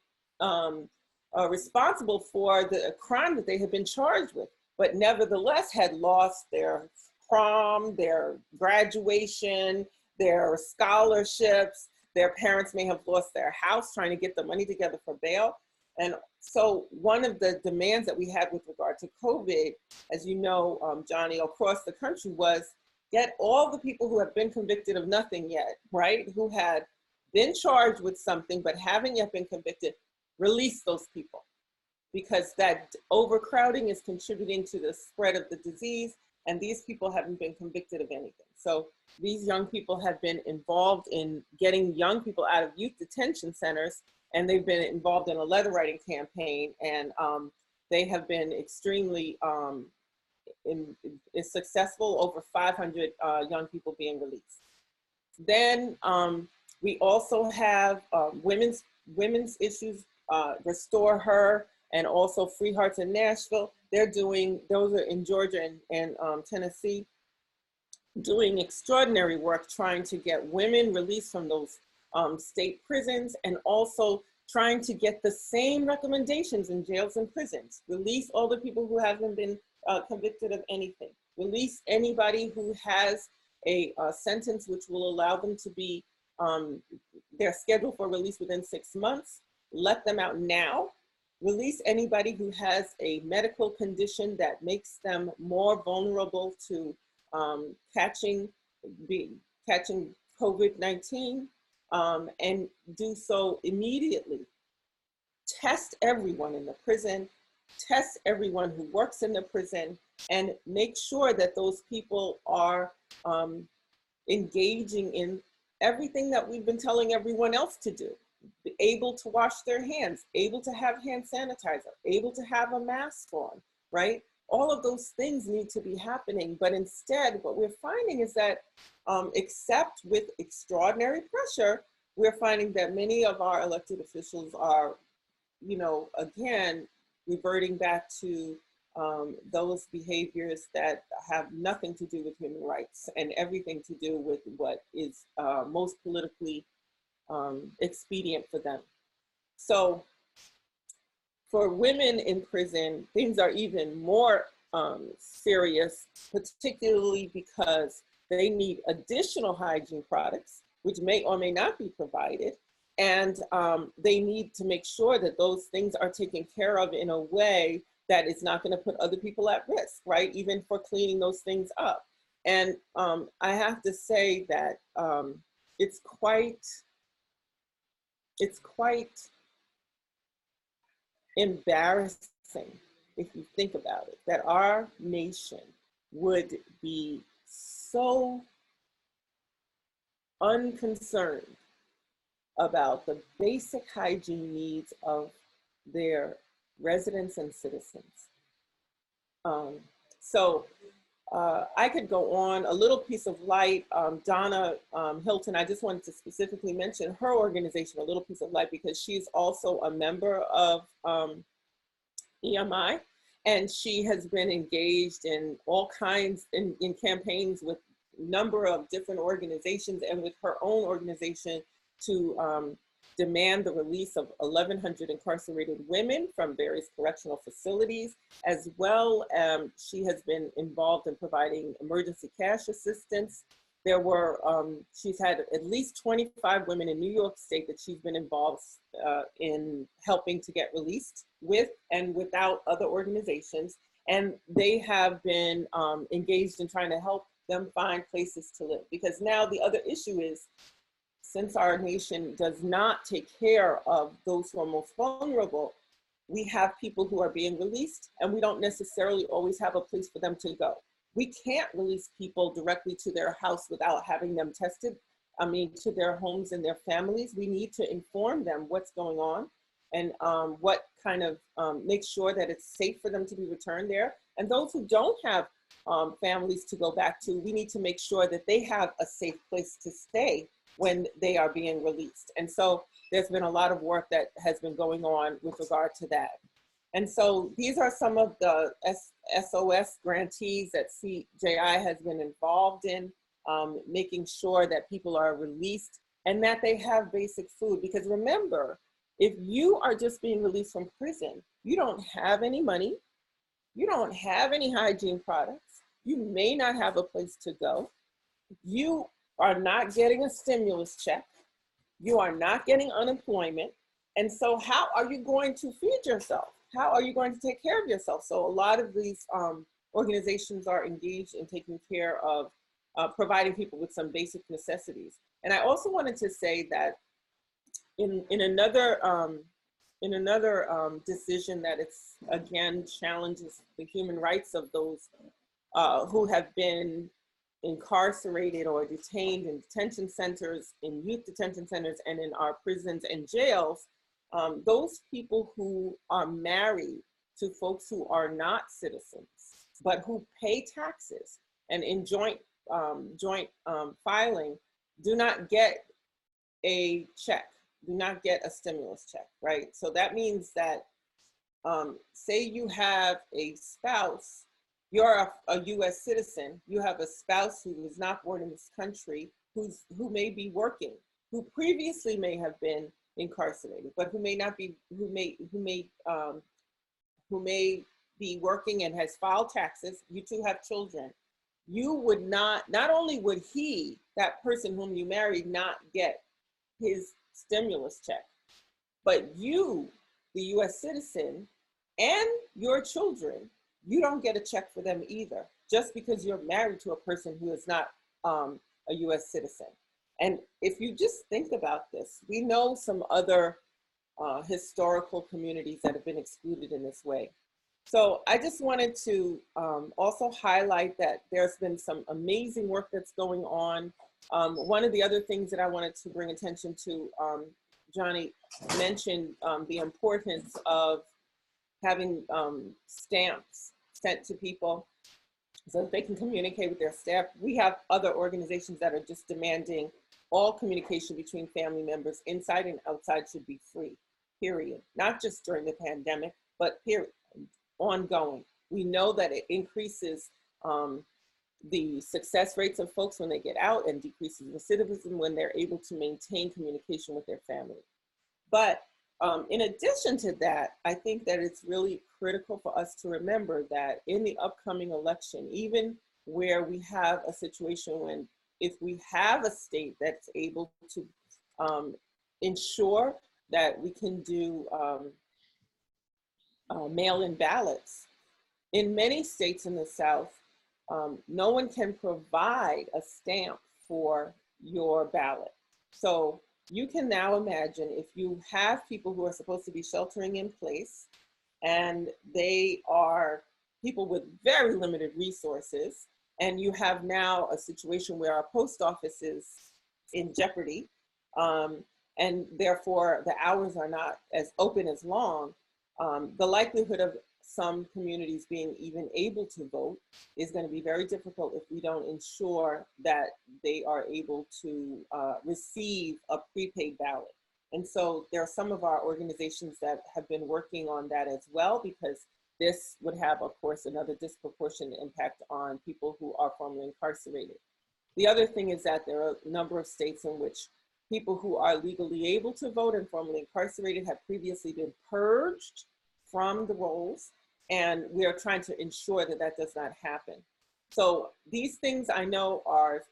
responsible for the crime that they had been charged with, but nevertheless had lost their prom, their graduation, their scholarships. Their parents may have lost their house trying to get the money together for bail. And so one of the demands that we had with regard to COVID, as you know, Johnny, across the country was get all the people who have been convicted of nothing yet, right? Who had been charged with something but haven't yet been convicted, release those people. Because that overcrowding is contributing to the spread of the disease, and these people haven't been convicted of anything. So these young people have been involved in getting young people out of youth detention centers, and they've been involved in a letter writing campaign, and they have been extremely successful, over 500 young people being released. Then we also have women's issues, Restore Her, and also Free Hearts in Nashville. Those are in Georgia and Tennessee, doing extraordinary work trying to get women released from those state prisons, and also trying to get the same recommendations in jails and prisons. Release all the people who haven't been convicted of anything. Release anybody who has a sentence which will allow them to be, they're scheduled for release within 6 months. Let them out now. Release anybody who has a medical condition that makes them more vulnerable to catching COVID-19, and do so immediately. Test everyone in the prison, test everyone who works in the prison, and make sure that those people are engaging in everything that we've been telling everyone else to do. Able to wash their hands, able to have hand sanitizer, able to have a mask on, right? All of those things need to be happening, but instead what we're finding is that except with extraordinary pressure, we're finding that many of our elected officials are, again, reverting back to those behaviors that have nothing to do with human rights and everything to do with what is most politically expedient for them. So for women in prison, things are even more serious, particularly because they need additional hygiene products, which may or may not be provided. And they need to make sure that those things are taken care of in a way that is not going to put other people at risk, right? Even for cleaning those things up. And I have to say that it's quite it's quite embarrassing, if you think about it, that our nation would be so unconcerned about the basic hygiene needs of their residents and citizens. I could go on. A little piece of light, Donna Hilton, I just wanted to specifically mention her organization, A Little Piece of Light, because she's also a member of EMI, and she has been engaged in all kinds, in campaigns with a number of different organizations and with her own organization to demand the release of 1,100 incarcerated women from various correctional facilities, as well. She has been involved in providing emergency cash assistance. There were, she's had at least 25 women in New York State that she's been involved in helping to get released with and without other organizations. And they have been engaged in trying to help them find places to live. Because now the other issue is, since our nation does not take care of those who are most vulnerable, we have people who are being released and we don't necessarily always have a place for them to go. We can't release people directly to their house without having them tested, to their homes and their families. We need to inform them what's going on and what kind of make sure that it's safe for them to be returned there. And those who don't have families to go back to, we need to make sure that they have a safe place to stay when they are being released. And so there's been a lot of work that has been going on with regard to that. And so these are some of the SOS grantees that CJI has been involved in, making sure that people are released and that they have basic food. Because remember, if you are just being released from prison, you don't have any money, you don't have any hygiene products, you may not have a place to go, you are not getting a stimulus check, you are not getting unemployment. And so how are you going to feed yourself? How are you going to take care of yourself? So a lot of these organizations are engaged in taking care of providing people with some basic necessities. And I also wanted to say that in another decision that it's again challenges the human rights of those who have been incarcerated or detained in detention centers, in youth detention centers, and in our prisons and jails, those people who are married to folks who are not citizens, but who pay taxes and in joint filing, do not get a check, do not get a stimulus check, right? So that means that, say you have a spouse, you're a US citizen, you have a spouse who was not born in this country, who may be working, who previously may have been incarcerated, but who may not be, who may be working and has filed taxes. You two have children. You would not only would that person whom you married, not get his stimulus check, but you, the US citizen, and your children, you don't get a check for them either, just because you're married to a person who is not a US citizen. And if you just think about this, we know some other historical communities that have been excluded in this way. So I just wanted to also highlight that there's been some amazing work that's going on. One of the other things that I wanted to bring attention to, Johnny mentioned the importance of having stamps sent to people so that they can communicate with their staff. We have other organizations that are just demanding all communication between family members inside and outside should be free, period. Not just during the pandemic, but period, ongoing. We know that it increases the success rates of folks when they get out and decreases recidivism when they're able to maintain communication with their family. But in addition to that, I think that it's really critical for us to remember that in the upcoming election, even where we have a situation when if we have a state that's able to ensure that we can do mail-in ballots, in many states in the South, no one can provide a stamp for your ballot. So you can now imagine if you have people who are supposed to be sheltering in place and they are people with very limited resources, and you have now a situation where our post office is in jeopardy, and therefore the hours are not as open as long, the likelihood of some communities being even able to vote is going to be very difficult if we don't ensure that they are able to receive a prepaid ballot. And so there are some of our organizations that have been working on that as well, because this would have, of course, another disproportionate impact on people who are formerly incarcerated. The other thing is that there are a number of states in which people who are legally able to vote and formerly incarcerated have previously been purged from the rolls, and we are trying to ensure that that does not happen. So these things I know are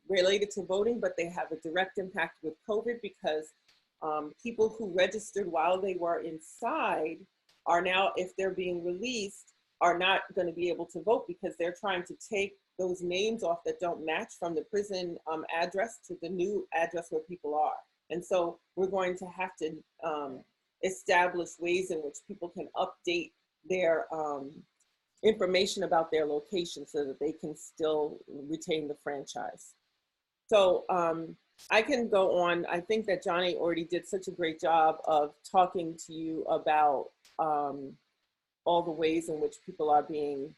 related to voting, but they have a direct impact with COVID, because people who registered while they were inside are now, if they're being released, are not going to be able to vote because they're trying to take those names off that don't match from the prison address to the new address where people are. And so we're going to have to establish ways in which people can update their information about their location so that they can still retain the franchise. So I can go on. I think that Johnny already did such a great job of talking to you about all the ways in which people are being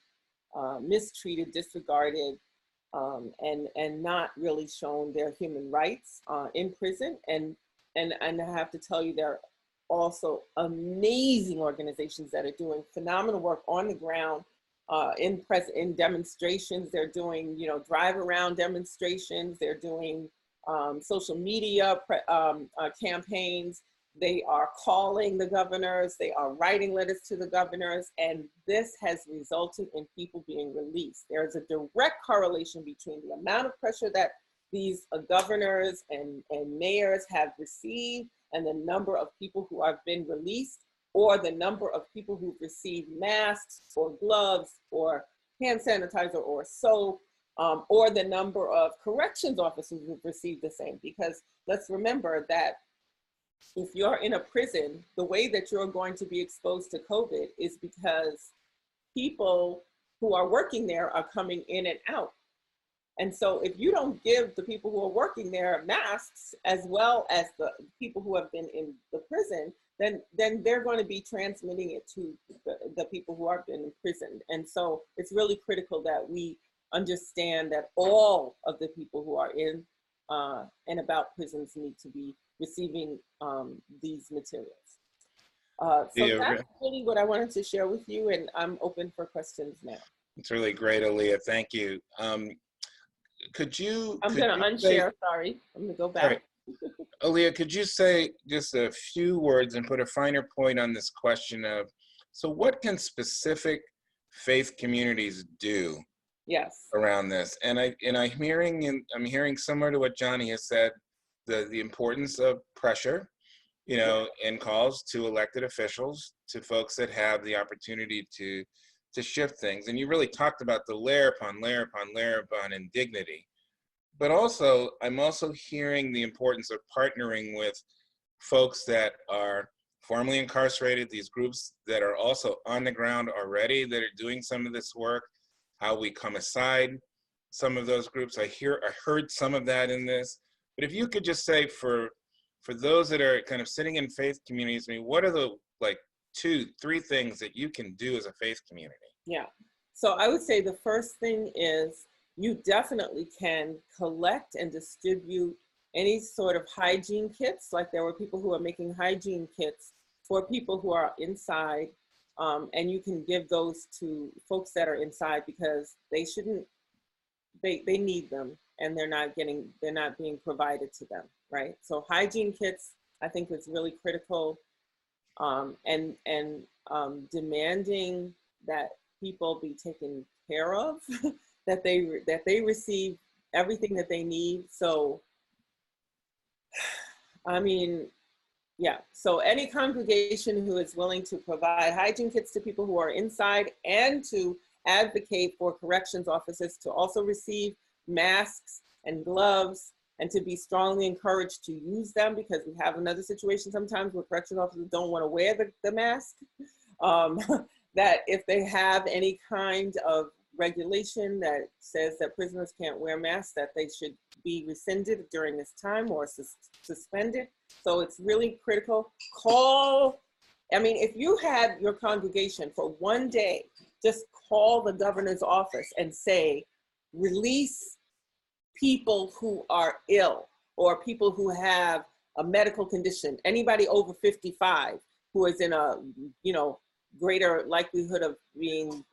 mistreated, disregarded, and not really shown their human rights in prison. And I have to tell you, there are also amazing organizations that are doing phenomenal work on the ground in demonstrations. They're doing, drive around demonstrations. They're doing social media campaigns. They are calling the governors. They are writing letters to the governors. And this has resulted in people being released. There's a direct correlation between the amount of pressure that these governors and mayors have received and the number of people who have been released, or the number of people who've received masks or gloves or hand sanitizer or soap, or the number of corrections officers who've received the same. Because let's remember that if you're in a prison, the way that you're going to be exposed to COVID is because people who are working there are coming in and out. And so if you don't give the people who are working there masks, as well as the people who have been in the prison, then they're going to be transmitting it to the people who have been imprisoned. And so it's really critical that we understand that all of the people who are in and about prisons need to be receiving these materials. So that's really what I wanted to share with you, and I'm open for questions now. It's really great, Aaliyah. Thank you. Could you? I'm going to unshare. Sorry, I'm going to go back. Right. Aaliyah, could you say just a few words and put a finer point on this question of, so what can specific faith communities do? Yes. Around this? And I'm hearing similar to what Johnny has said, the importance of pressure, and calls to elected officials, to folks that have the opportunity to shift things. And you really talked about the layer upon layer upon layer upon indignity. But also, I'm also hearing the importance of partnering with folks that are formerly incarcerated, these groups that are also on the ground already, that are doing some of this work, how we come aside some of those groups. I heard some of that in this. But if you could just say for those that are kind of sitting in faith communities, what are the 2, 3 things that you can do as a faith community? Yeah. So I would say the first thing is you definitely can collect and distribute any sort of hygiene kits. Like there were people who are making hygiene kits for people who are inside, and you can give those to folks that are inside because they need them and they're not being provided to them, right? So hygiene kits, I think, is really critical, and demanding that people be taken care of, that they receive everything that they need. So, yeah, so any congregation who is willing to provide hygiene kits to people who are inside and to advocate for corrections officers to also receive masks and gloves and to be strongly encouraged to use them, because we have another situation sometimes where corrections officers don't want to wear the mask. That if they have any kind of regulation that says that prisoners can't wear masks, that they should be rescinded during this time or suspended. So it's really critical. If you had your congregation for one day, just call the governor's office and say, release people who are ill or people who have a medical condition, anybody over 55 who is in a greater likelihood of being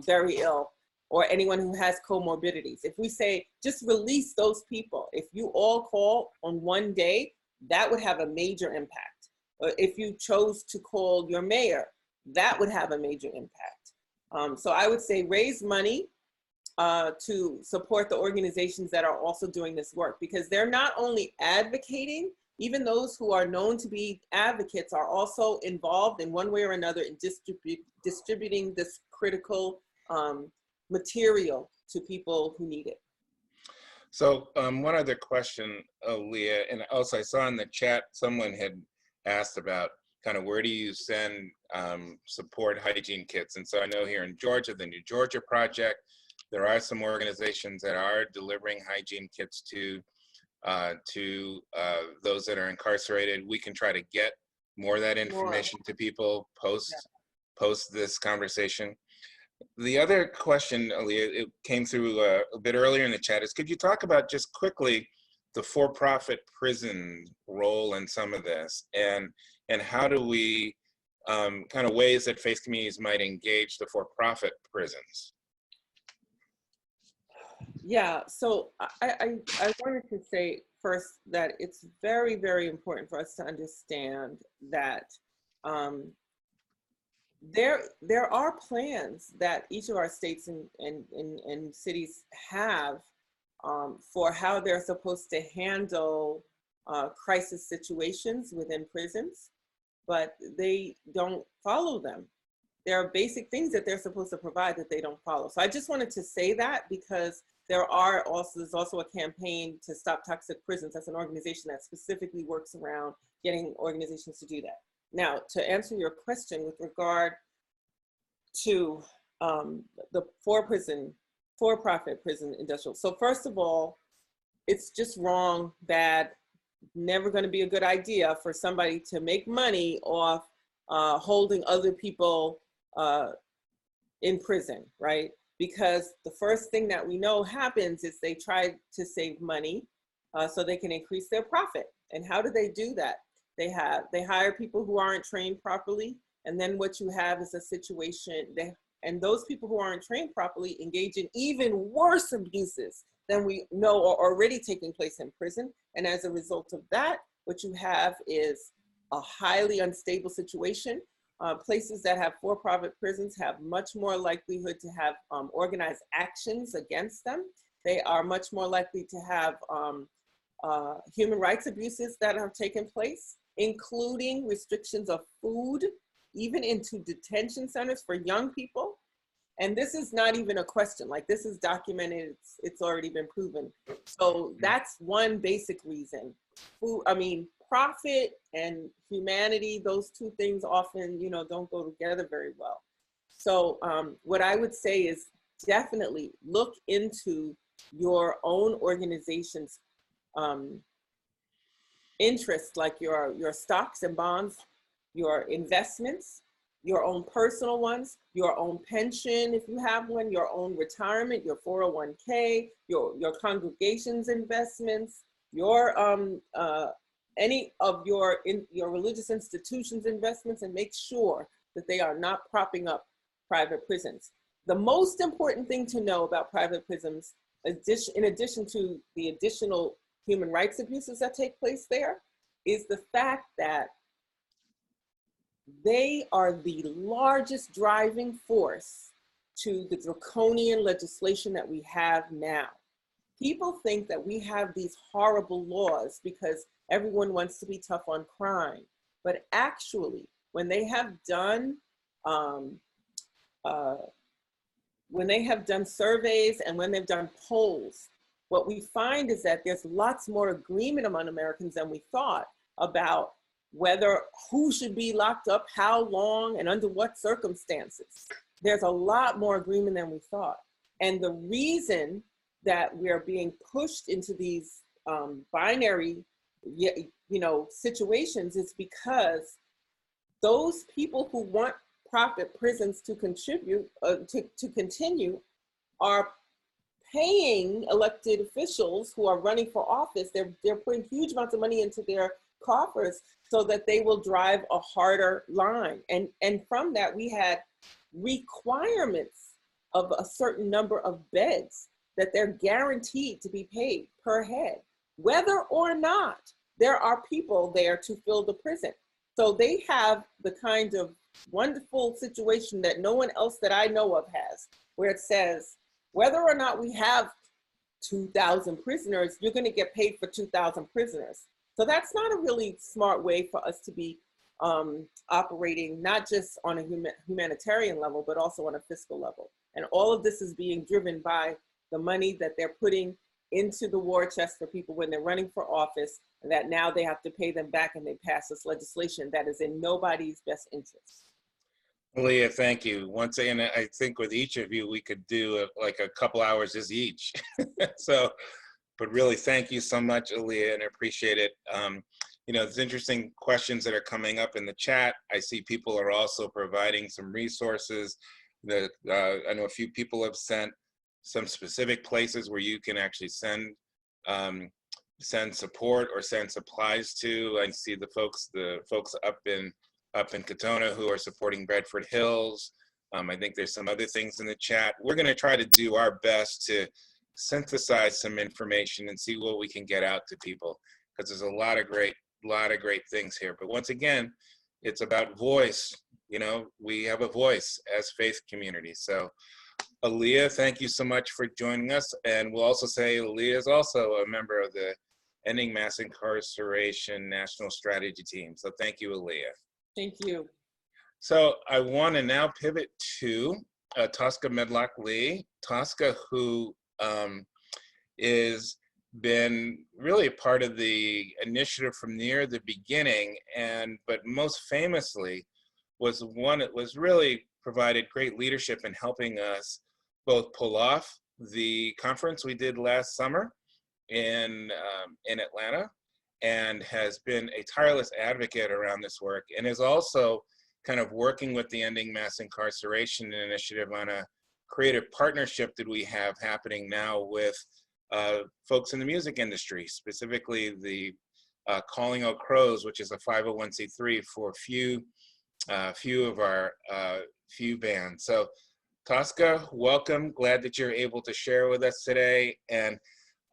very ill, or anyone who has comorbidities. If we say, just release those people, if you all call on one day, that would have a major impact. If you chose to call your mayor, that would have a major impact. So I would say raise money to support the organizations that are also doing this work, because they're not only advocating, even those who are known to be advocates are also involved in one way or another in distributing this critical material to people who need it. So one other question, Leah, and also I saw in the chat someone had asked about kind of where do you send support hygiene kits? And so I know here in Georgia, the New Georgia Project, there are some organizations that are delivering hygiene kits to those that are incarcerated. We can try to get more of that information to people post this conversation. The other question, Aaliyah, it came through a bit earlier in the chat, is could you talk about just quickly the for-profit prison role in some of this, and how do we kind of ways that faith communities might engage the for-profit prisons? Yeah, so I wanted to say first that it's very, very important for us to understand that there are plans that each of our states and cities have for how they're supposed to handle crisis situations within prisons, but they don't follow them. There are basic things that they're supposed to provide that they don't follow. So I just wanted to say that, because there's also a campaign to stop toxic prisons. That's an organization that specifically works around getting organizations to do that. Now, to answer your question with regard to the for-profit prison industrial. So first of all, it's just wrong, bad, never going to be a good idea for somebody to make money off holding other people in prison, right? Because the first thing that we know happens is they try to save money so they can increase their profit. And how do they do that? They hire people who aren't trained properly, and then what you have is a situation and those people who aren't trained properly engage in even worse abuses than we know are already taking place in prison. And as a result of that, what you have is a highly unstable situation. Places that have for-profit prisons have much more likelihood to have organized actions against them. They are much more likely to have human rights abuses that have taken place, including restrictions of food, even into detention centers for young people. And this is not even a question, like this is documented, it's already been proven. So that's one basic reason. Profit and humanity, those two things often, don't go together very well. So what I would say is definitely look into your own organization's interests, like your stocks and bonds, your investments, your own personal ones, your own pension, if you have one, your own retirement, your 401k, your congregation's investments, your any of your religious institutions' investments, and make sure that they are not propping up private prisons. The most important thing to know about private prisons, in addition to the additional human rights abuses that take place there, is the fact that they are the largest driving force to the draconian legislation that we have now. People think that we have these horrible laws because everyone wants to be tough on crime. But actually, when they have done surveys and when they've done polls, what we find is that there's lots more agreement among Americans than we thought about who should be locked up, how long, and under what circumstances. There's a lot more agreement than we thought. And the reason that we're being pushed into these binary, situations is because those people who want profit prisons to contribute, to continue, are paying elected officials who are running for office. They're putting huge amounts of money into their coffers so that they will drive a harder line. And from that, we had requirements of a certain number of beds that they're guaranteed to be paid per head, whether or not there are people there to fill the prison. So they have the kind of wonderful situation that no one else that I know of has, where it says, whether or not we have 2,000 prisoners, you're going to get paid for 2,000 prisoners. So that's not a really smart way for us to be operating, not just on a humanitarian level, but also on a fiscal level. And all of this is being driven by the money that they're putting into the war chest for people when they're running for office, and that now they have to pay them back, and they pass this legislation that is in nobody's best interest. Leah, thank you. Once again, I think with each of you, we could do like a couple hours as each. So, but really, thank you so much, Aaliyah, and I appreciate it. It's interesting questions that are coming up in the chat. I see people are also providing some resources that I know a few people have sent some specific places where you can actually send support or send supplies to. I see the folks up in Katona who are supporting Bedford Hills. I think there's some other things in the chat. We're going to try to do our best to synthesize some information and see what we can get out to people, because there's a lot of great things here. But once again, it's about voice. We have a voice as faith community. So Aaliyah, thank you so much for joining us. And we'll also say Aaliyah is also a member of the Ending Mass Incarceration National Strategy Team. So thank you, Aaliyah. Thank you. So I want to now pivot to Tosca Medlock-Lee. Tosca, who is been really a part of the initiative from near the beginning, but most famously was one that was really provided great leadership in helping us both pull off the conference we did last summer in Atlanta, and has been a tireless advocate around this work, and is also kind of working with the Ending Mass Incarceration Initiative on a creative partnership that we have happening now with folks in the music industry, specifically the Calling Out Crows, which is a 501c3 for few of our bands. So Tosca, welcome. Glad that you're able to share with us today. And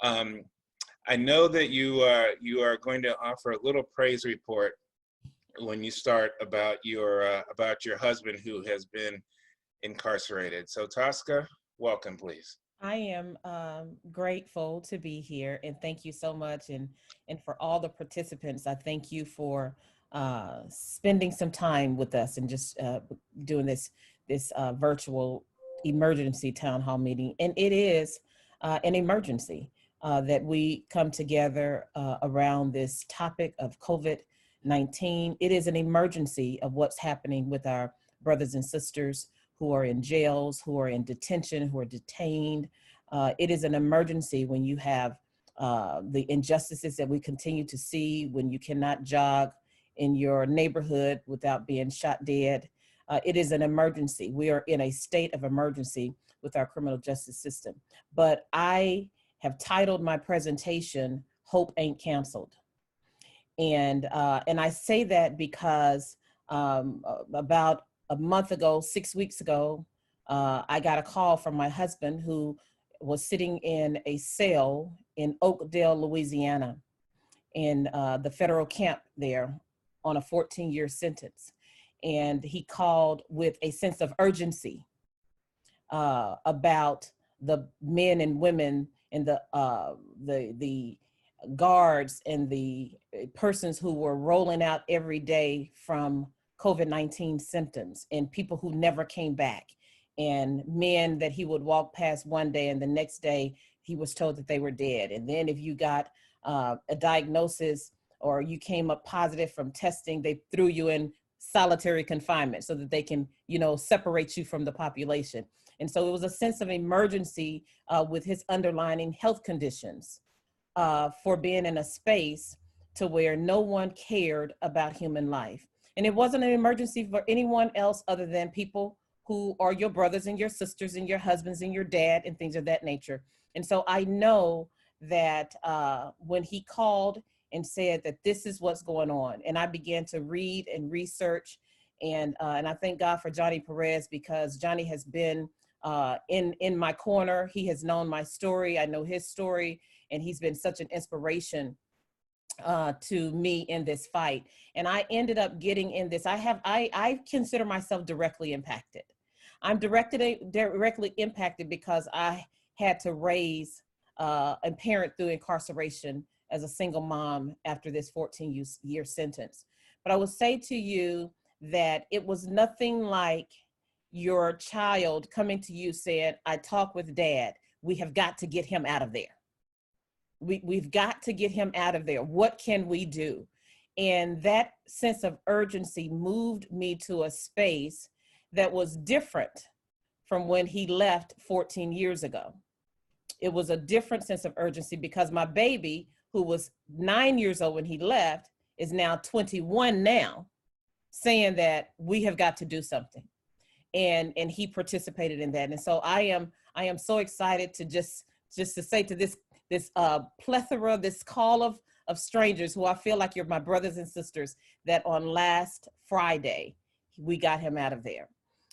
I know that you are going to offer a little praise report when you start about your husband who has been incarcerated. So Tosca, welcome, please. I am grateful to be here, and thank you so much. And for all the participants, I thank you for spending some time with us and just doing this virtual emergency town hall meeting. And it is an emergency that we come together around this topic of COVID-19. It is an emergency of what's happening with our brothers and sisters who are in jails, who are in detention, who are detained. It is an emergency when you have the injustices that we continue to see, when you cannot jog in your neighborhood without being shot dead. It is an emergency. We are in a state of emergency with our criminal justice system. But I have titled my presentation, Hope Ain't Canceled. And I say that because about a month ago, 6 weeks ago, I got a call from my husband who was sitting in a cell in Oakdale, Louisiana, in the federal camp there on a 14-year sentence. And he called with a sense of urgency about the men and women and the guards and the persons who were rolling out every day from COVID-19 symptoms, and people who never came back, and men that he would walk past one day and the next day he was told that they were dead. And then if you got a diagnosis or you came up positive from testing, they threw you in solitary confinement so that they can, you know, separate you from the population. And so it was a sense of emergency with his underlying health conditions for being in a space to where no one cared about human life. And it wasn't an emergency for anyone else other than people who are your brothers and your sisters and your husbands and your dad and things of that nature. And so I know that when he called and said that this is what's going on, and I began to read and research, and I thank God for Johnny Perez, because Johnny has been in my corner. He has known my story. I know his story, and he's been such an inspiration to me in this fight. And I ended up getting in this. I consider myself directly impacted. I'm directly impacted because I had to raise and parent through incarceration as a single mom after this 14-year sentence. But I will say to you that it was nothing like your child coming to you saying, I talked with dad, we have got to get him out of there. We've got to get him out of there. What can we do? And that sense of urgency moved me to a space that was different from when he left 14 years ago. It was a different sense of urgency because my baby, who was 9 years old when he left, is now 21 now, saying that we have got to do something. And he participated in that. And so I am so excited to just to say to this plethora, this call of strangers who I feel like you're my brothers and sisters, that on last Friday, we got him out of there.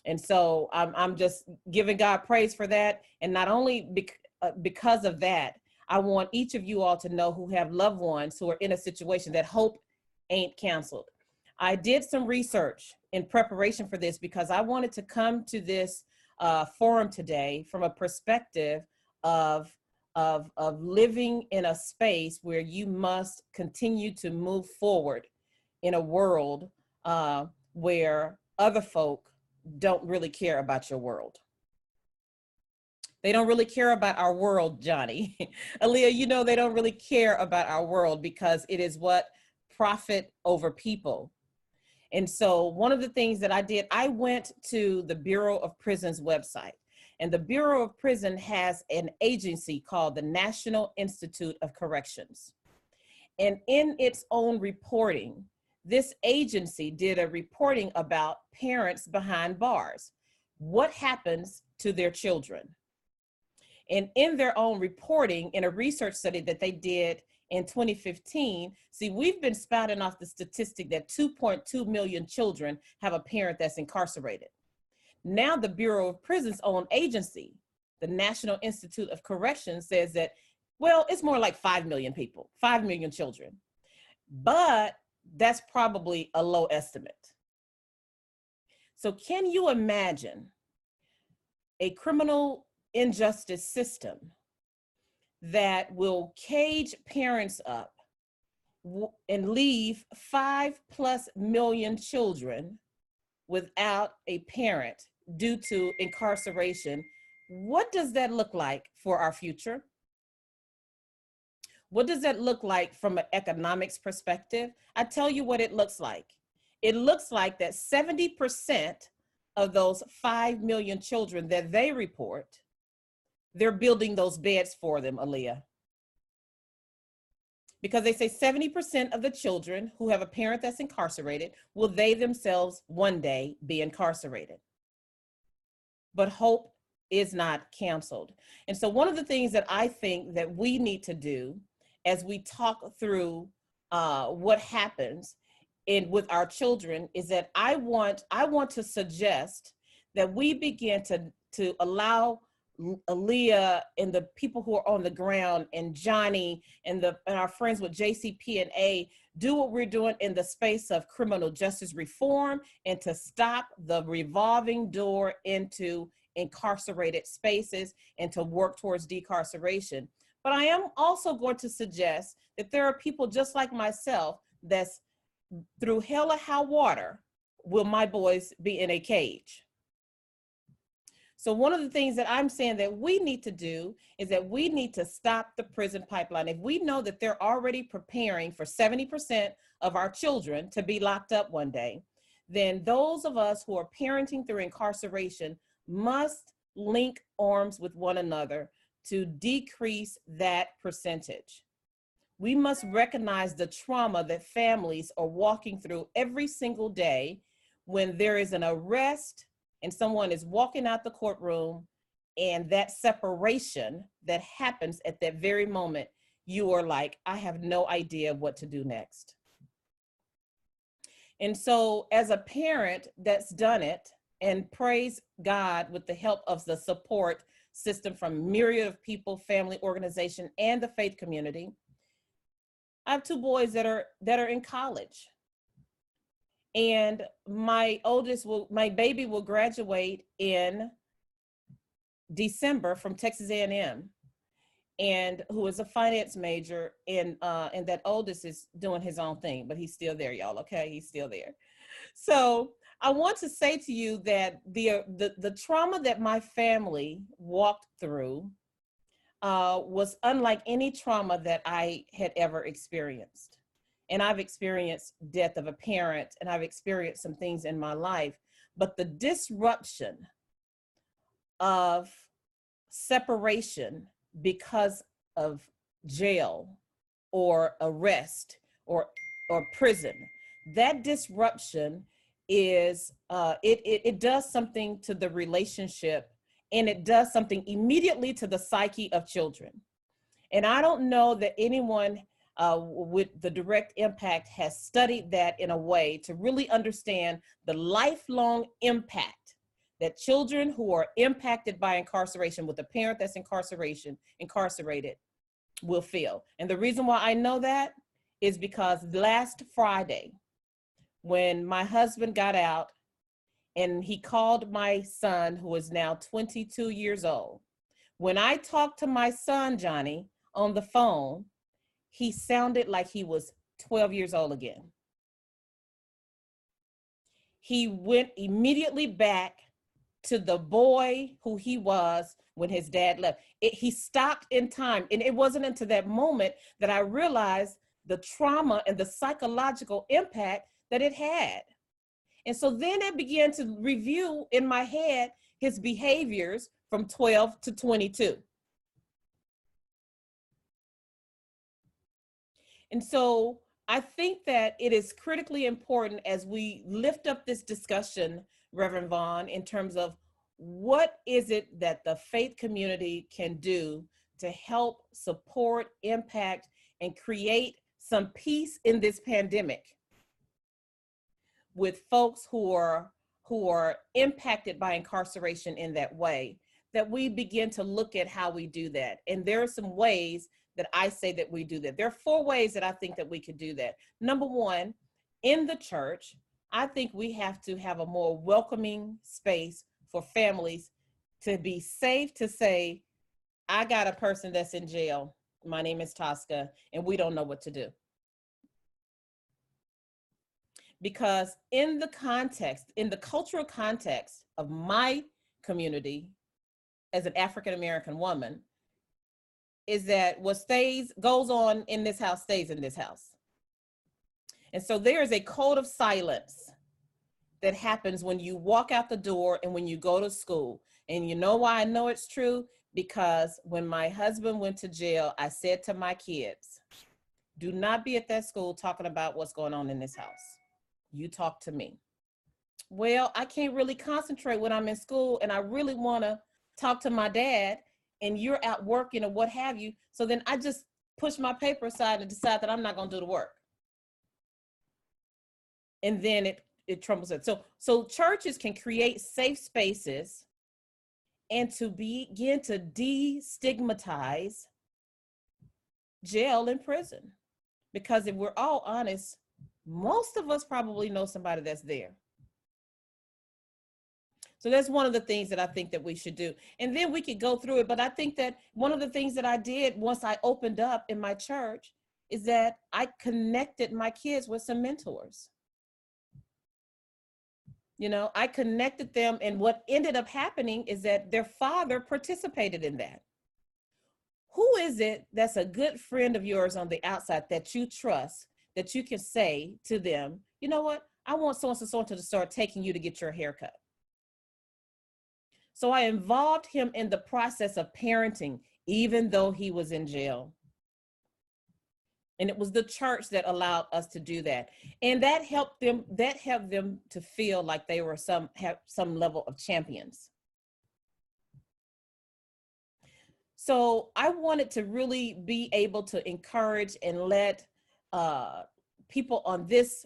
And so I'm just giving God praise for that. And not only because of that, I want each of you all to know who have loved ones who are in a situation that hope ain't canceled. I did some research in preparation for this because I wanted to come to this forum today from a perspective of living in a space where you must continue to move forward in a world where other folk don't really care about your world. They don't really care about our world, Johnny. Aaliyah, you know, they don't really care about our world because it is what profit over people. And so one of the things that I did, I went to the Bureau of Prisons website, and the Bureau of Prison has an agency called the National Institute of Corrections. And in its own reporting, this agency did a reporting about parents behind bars. What happens to their children? And in their own reporting, in a research study that they did in 2015, see, we've been spouting off the statistic that 2.2 million children have a parent that's incarcerated. Now the Bureau of Prisons' own agency, the National Institute of Corrections, says that, well, it's more like 5 million people, 5 million children. But that's probably a low estimate. So can you imagine a criminal injustice system that will cage parents up and leave 5+ million children without a parent due to incarceration? What does that look like for our future? What does that look like from an economics perspective? I tell you what it looks like. It looks like that 70% of those 5 million children that they report, they're building those beds for them, Aaliyah. Because they say 70% of the children who have a parent that's incarcerated will they themselves one day be incarcerated. But hope is not canceled. And so one of the things that I think that we need to do as we talk through what happens with our children is that I want to suggest that we begin to allow Aaliyah and the people who are on the ground and Johnny and our friends with JCP&A do what we're doing in the space of criminal justice reform and to stop the revolving door into incarcerated spaces and to work towards decarceration. But I am also going to suggest that there are people just like myself that's through hell or high water will my boys be in a cage. So one of the things that I'm saying that we need to do is that we need to stop the prison pipeline. If we know that they're already preparing for 70% of our children to be locked up one day, then those of us who are parenting through incarceration must link arms with one another to decrease that percentage. We must recognize the trauma that families are walking through every single day when there is an arrest and someone is walking out the courtroom, and that separation that happens at that very moment, you are like, I have no idea what to do next. And so as a parent that's done it, and praise God with the help of the support system from myriad of people, family, organization, and the faith community, I have 2 boys that are in college. And my baby will graduate in December from Texas A&M, and who is a finance major, and that oldest is doing his own thing, but he's still there, y'all, okay? He's still there. So I want to say to you that the trauma that my family walked through was unlike any trauma that I had ever experienced. And I've experienced death of a parent, and I've experienced some things in my life, but the disruption of separation because of jail or arrest or prison, that disruption is, it does something to the relationship, and it does something immediately to the psyche of children. And I don't know that anyone with the direct impact has studied that in a way to really understand the lifelong impact that children who are impacted by incarceration with a parent that's incarcerated will feel. And the reason why I know that is because last Friday, when my husband got out and he called my son, who is now 22 years old, when I talked to my son, Johnny, on the phone, he sounded like he was 12 years old again. He went immediately back to the boy who he was when his dad left. He stopped in time. And it wasn't until that moment that I realized the trauma and the psychological impact that it had. And so then I began to review in my head his behaviors from 12 to 22. And so I think that it is critically important as we lift up this discussion, Reverend Vaughn, in terms of what is it that the faith community can do to help support, impact, and create some peace in this pandemic with folks who are impacted by incarceration in that way, that we begin to look at how we do that. And there are some ways that I say that we do that. There are 4 ways that I think that we could do that. Number 1, in the church, I think we have to have a more welcoming space for families to be safe to say, I got a person that's in jail. My name is Tosca, and we don't know what to do. Because in the context, in the cultural context of my community as an African-American woman, is that what goes on in this house stays in this house. And so there is a code of silence that happens when you walk out the door and when you go to school. And you know why I know it's true? Because when my husband went to jail, I said to my kids, do not be at that school talking about what's going on in this house. You talk to me. Well, I can't really concentrate when I'm in school, and I really want to talk to my dad, and you're out working or what have you. So then I just push my paper aside and decide that I'm not going to do the work. And then it trumbles it. So churches can create safe spaces and to begin to destigmatize jail and prison. Because if we're all honest, most of us probably know somebody that's there. So that's one of the things that I think that we should do. And then we could go through it. But I think that one of the things that I did once I opened up in my church is that I connected my kids with some mentors. You know, I connected them, and what ended up happening is that their father participated in that. Who is it that's a good friend of yours on the outside that you trust, that you can say to them, you know what, I want so-and-so to start taking you to get your haircut. So I involved him in the process of parenting, even though he was in jail. And it was the church that allowed us to do that. And that helped them to feel like they were have some level of champions. So I wanted to really be able to encourage and let people on this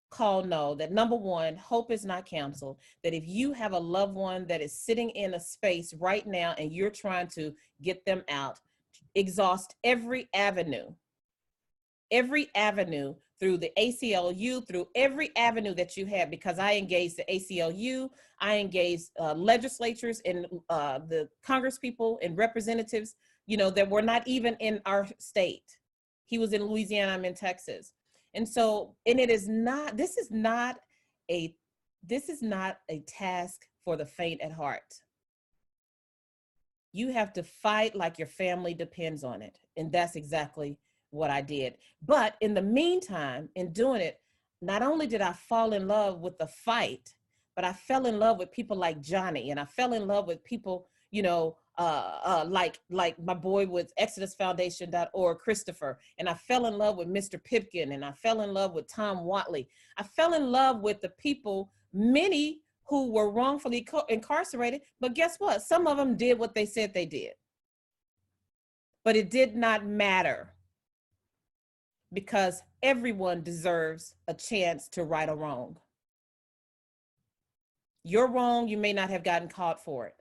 call know that, number one, hope is not canceled. That if you have a loved one that is sitting in a space right now and you're trying to get them out, exhaust every avenue through the ACLU, through every avenue that you have, because I engaged the ACLU, I engaged legislatures and the Congress people and representatives, you know, that were not even in our state. He was in Louisiana, I'm in Texas. And so, and it is not, this is not a task for the faint at heart. You have to fight like your family depends on it. And that's exactly what I did. But in the meantime, in doing it, not only did I fall in love with the fight, but I fell in love with people like Johnny, and I fell in love with people, you know, like my boy with ExodusFoundation.org, Christopher, and I fell in love with Mr. Pipkin, and I fell in love with Tom Watley. I fell in love with the people, many who were wrongfully incarcerated, but guess what? Some of them did what they said they did. But it did not matter, because everyone deserves a chance to right a wrong. You're wrong, you may not have gotten caught for it,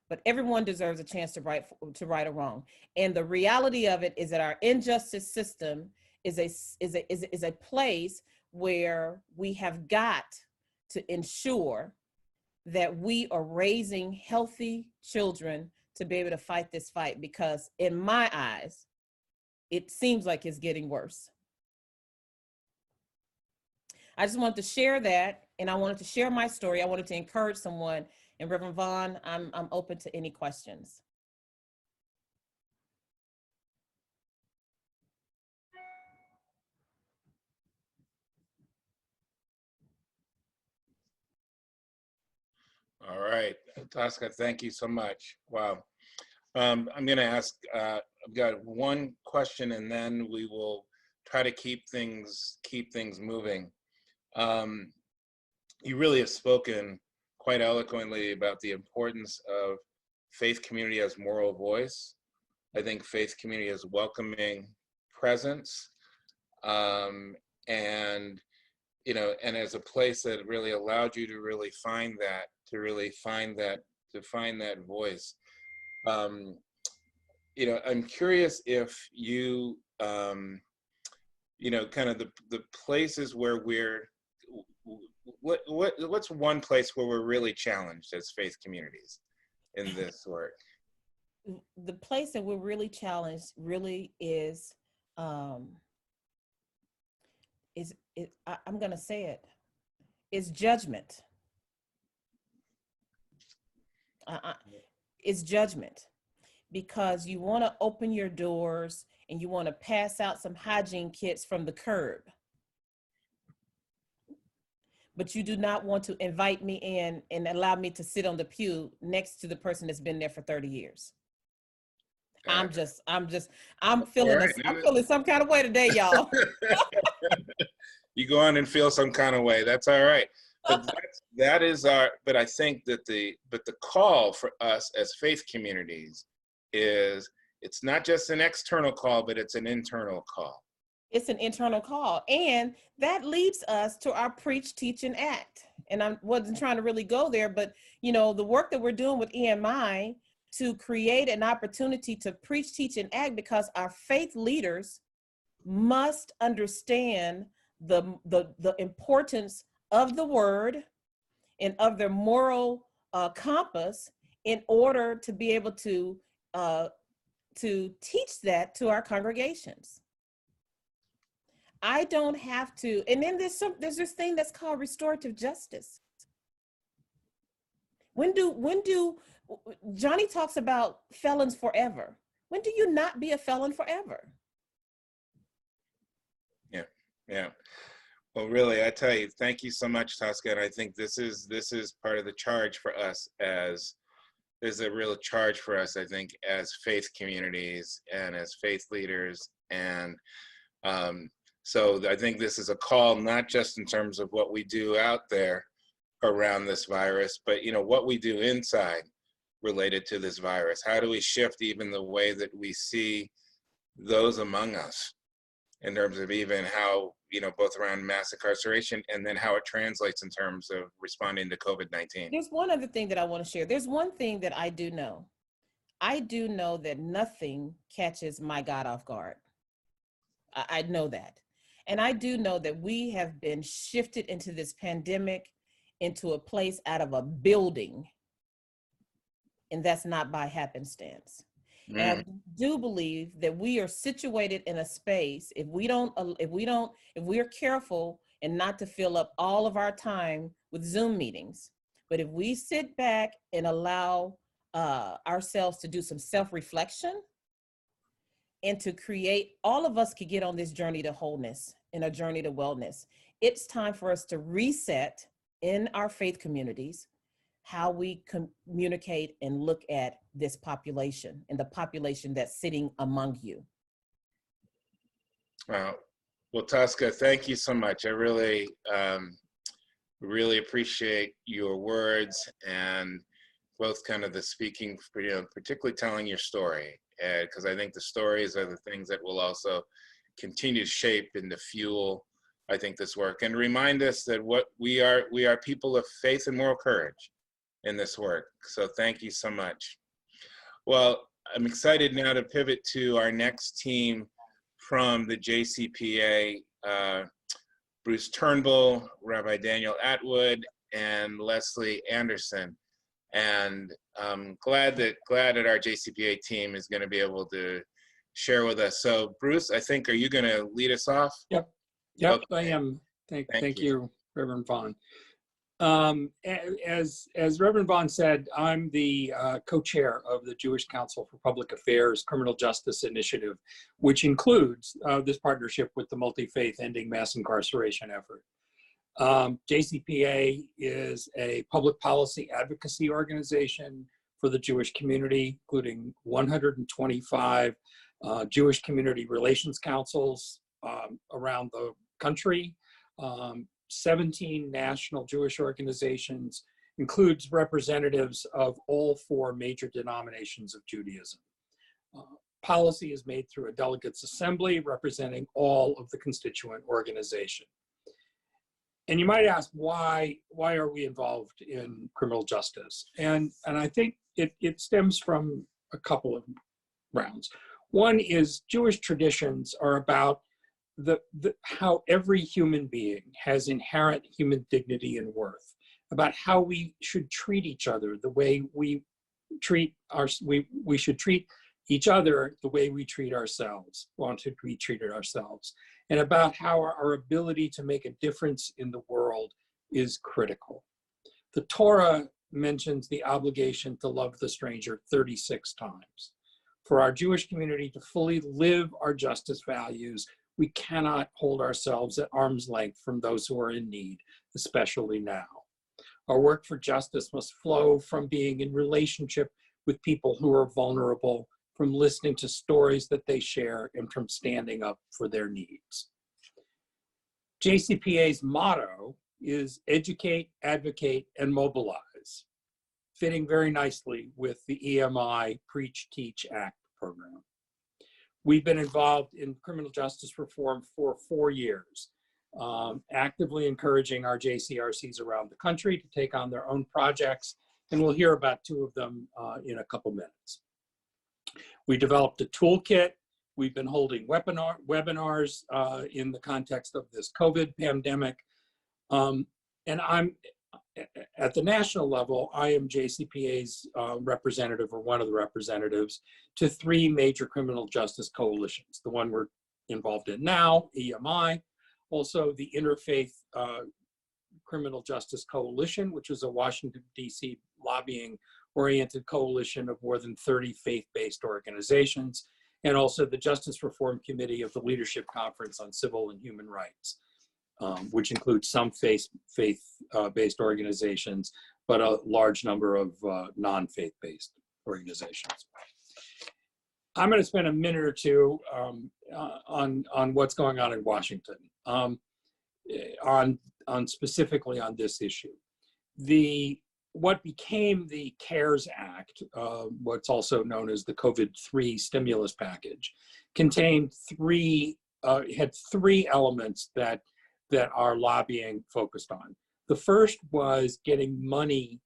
but everyone deserves a chance to right a wrong. And the reality of it is that our injustice system is a place where we have got to ensure that we are raising healthy children to be able to fight this fight, because in my eyes, it seems like it's getting worse. I just wanted to share that, and I wanted to share my story. I wanted to encourage someone. And Reverend Vaughn, I'm open to any questions. All right, Tosca, thank you so much. Wow. I'm going to ask, I've got one question, and then we will try to keep things moving. You really have spoken quite eloquently about the importance of faith community as moral voice. I think faith community is welcoming presence, and you know, and as a place that really allowed you to really find that, to find that voice. You know, I'm curious if you, you know, kind of the places where we're, what's one place where we're really challenged as faith communities in this work? The place that we're really challenged really is I'm going to say it, is judgment. It's judgment, because you want to open your doors and you want to pass out some hygiene kits from the curb, but you do not want to invite me in and allow me to sit on the pew next to the person that's been there for 30 years. I'm feeling, right. I'm feeling some kind of way today, y'all. You go on and feel some kind of way. That's all right. But that is our, but I think that the call for us as faith communities is, it's not just an external call, but it's an internal call. It's an internal call. And that leads us to our preach, teach, and act. And I wasn't trying to really go there, but you know, the work that we're doing with EMI to create an opportunity to preach, teach, and act, because our faith leaders must understand the importance of the word and of their moral compass in order to be able to teach that to our congregations. I don't have to, and then there's this thing that's called restorative justice. When do Johnny talks about felons forever? When do you not be a felon forever? Yeah. Well, really, I tell you, thank you so much, Tosca. And I think this is part of the charge for us there's a real charge for us, I think, as faith communities and as faith leaders. And so I think this is a call, not just in terms of what we do out there around this virus, but what we do inside related to this virus. How do we shift even the way that we see those among us in terms of even how, both around mass incarceration and then how it translates in terms of responding to COVID-19. There's one other thing that I want to share. There's one thing that I do know. I do know that nothing catches my God off guard. I know that. And I do know that we have been shifted into this pandemic into a place out of a building, and that's not by happenstance. And I do believe that we are situated in a space, if we are careful and not to fill up all of our time with Zoom meetings, but if we sit back and allow ourselves to do some self-reflection and to create, all of us could get on this journey to wholeness and a journey to wellness. It's time for us to reset in our faith communities how we communicate and look at this population and the population that's sitting among you. Well, Tosca, thank you so much. I really, really appreciate your words and both kind of the speaking, particularly telling your story, because I think the stories are the things that will also continue to shape and to fuel, I think, this work and remind us that we are people of faith and moral courage in this work. So thank you so much. Well, I'm excited now to pivot to our next team from the JCPA, Bruce Turnbull, Rabbi Daniel Atwood, and Leslie Anderson. And I'm glad that our JCPA team is going to be able to share with us. So Bruce, I think, are you going to lead us off? Yep, okay. I am. Thank you, Reverend Vaughn. As Reverend Vaughn said, I'm the co-chair of the Jewish Council for Public Affairs Criminal Justice Initiative, which includes this partnership with the Multi-Faith Ending Mass Incarceration effort. JCPA is a public policy advocacy organization for the Jewish community, including 125 Jewish community relations councils around the country. 17 national Jewish organizations, includes representatives of all 4 major denominations of Judaism. Policy is made through a delegates assembly representing all of the constituent organization. And you might ask, why are we involved in criminal justice? And I think it stems from a couple of rounds. One is Jewish traditions are about how every human being has inherent human dignity and worth, about how we should treat each other the way we should treat each other the way we treat ourselves, want to be treated ourselves, and about how our ability to make a difference in the world is critical. The Torah mentions the obligation to love the stranger 36 times. For our Jewish community to fully live our justice values, we cannot hold ourselves at arm's length from those who are in need, especially now. Our work for justice must flow from being in relationship with people who are vulnerable, from listening to stories that they share, and from standing up for their needs. JCPA's motto is educate, advocate, and mobilize, fitting very nicely with the EMI Preach, Teach, Act program. We've been involved in criminal justice reform for 4 years, actively encouraging our JCRCs around the country to take on their own projects, and we'll hear about 2 of them in a couple minutes. We developed a toolkit. We've been holding webinars in the context of this COVID pandemic. And I'm, at the national level, I am JCPA's representative, or one of the representatives, to 3 major criminal justice coalitions. The one we're involved in now, EMI, also the Interfaith Criminal Justice Coalition, which is a Washington, D.C. lobbying-oriented coalition of more than 30 faith-based organizations, and also the Justice Reform Committee of the Leadership Conference on Civil and Human Rights, which includes some faith-based organizations, but a large number of non-faith-based organizations. I'm going to spend a minute or two on what's going on in Washington, specifically on this issue. What became the CARES Act, what's also known as the COVID-3 stimulus package, contained had three elements that our lobbying focused on. The first was getting money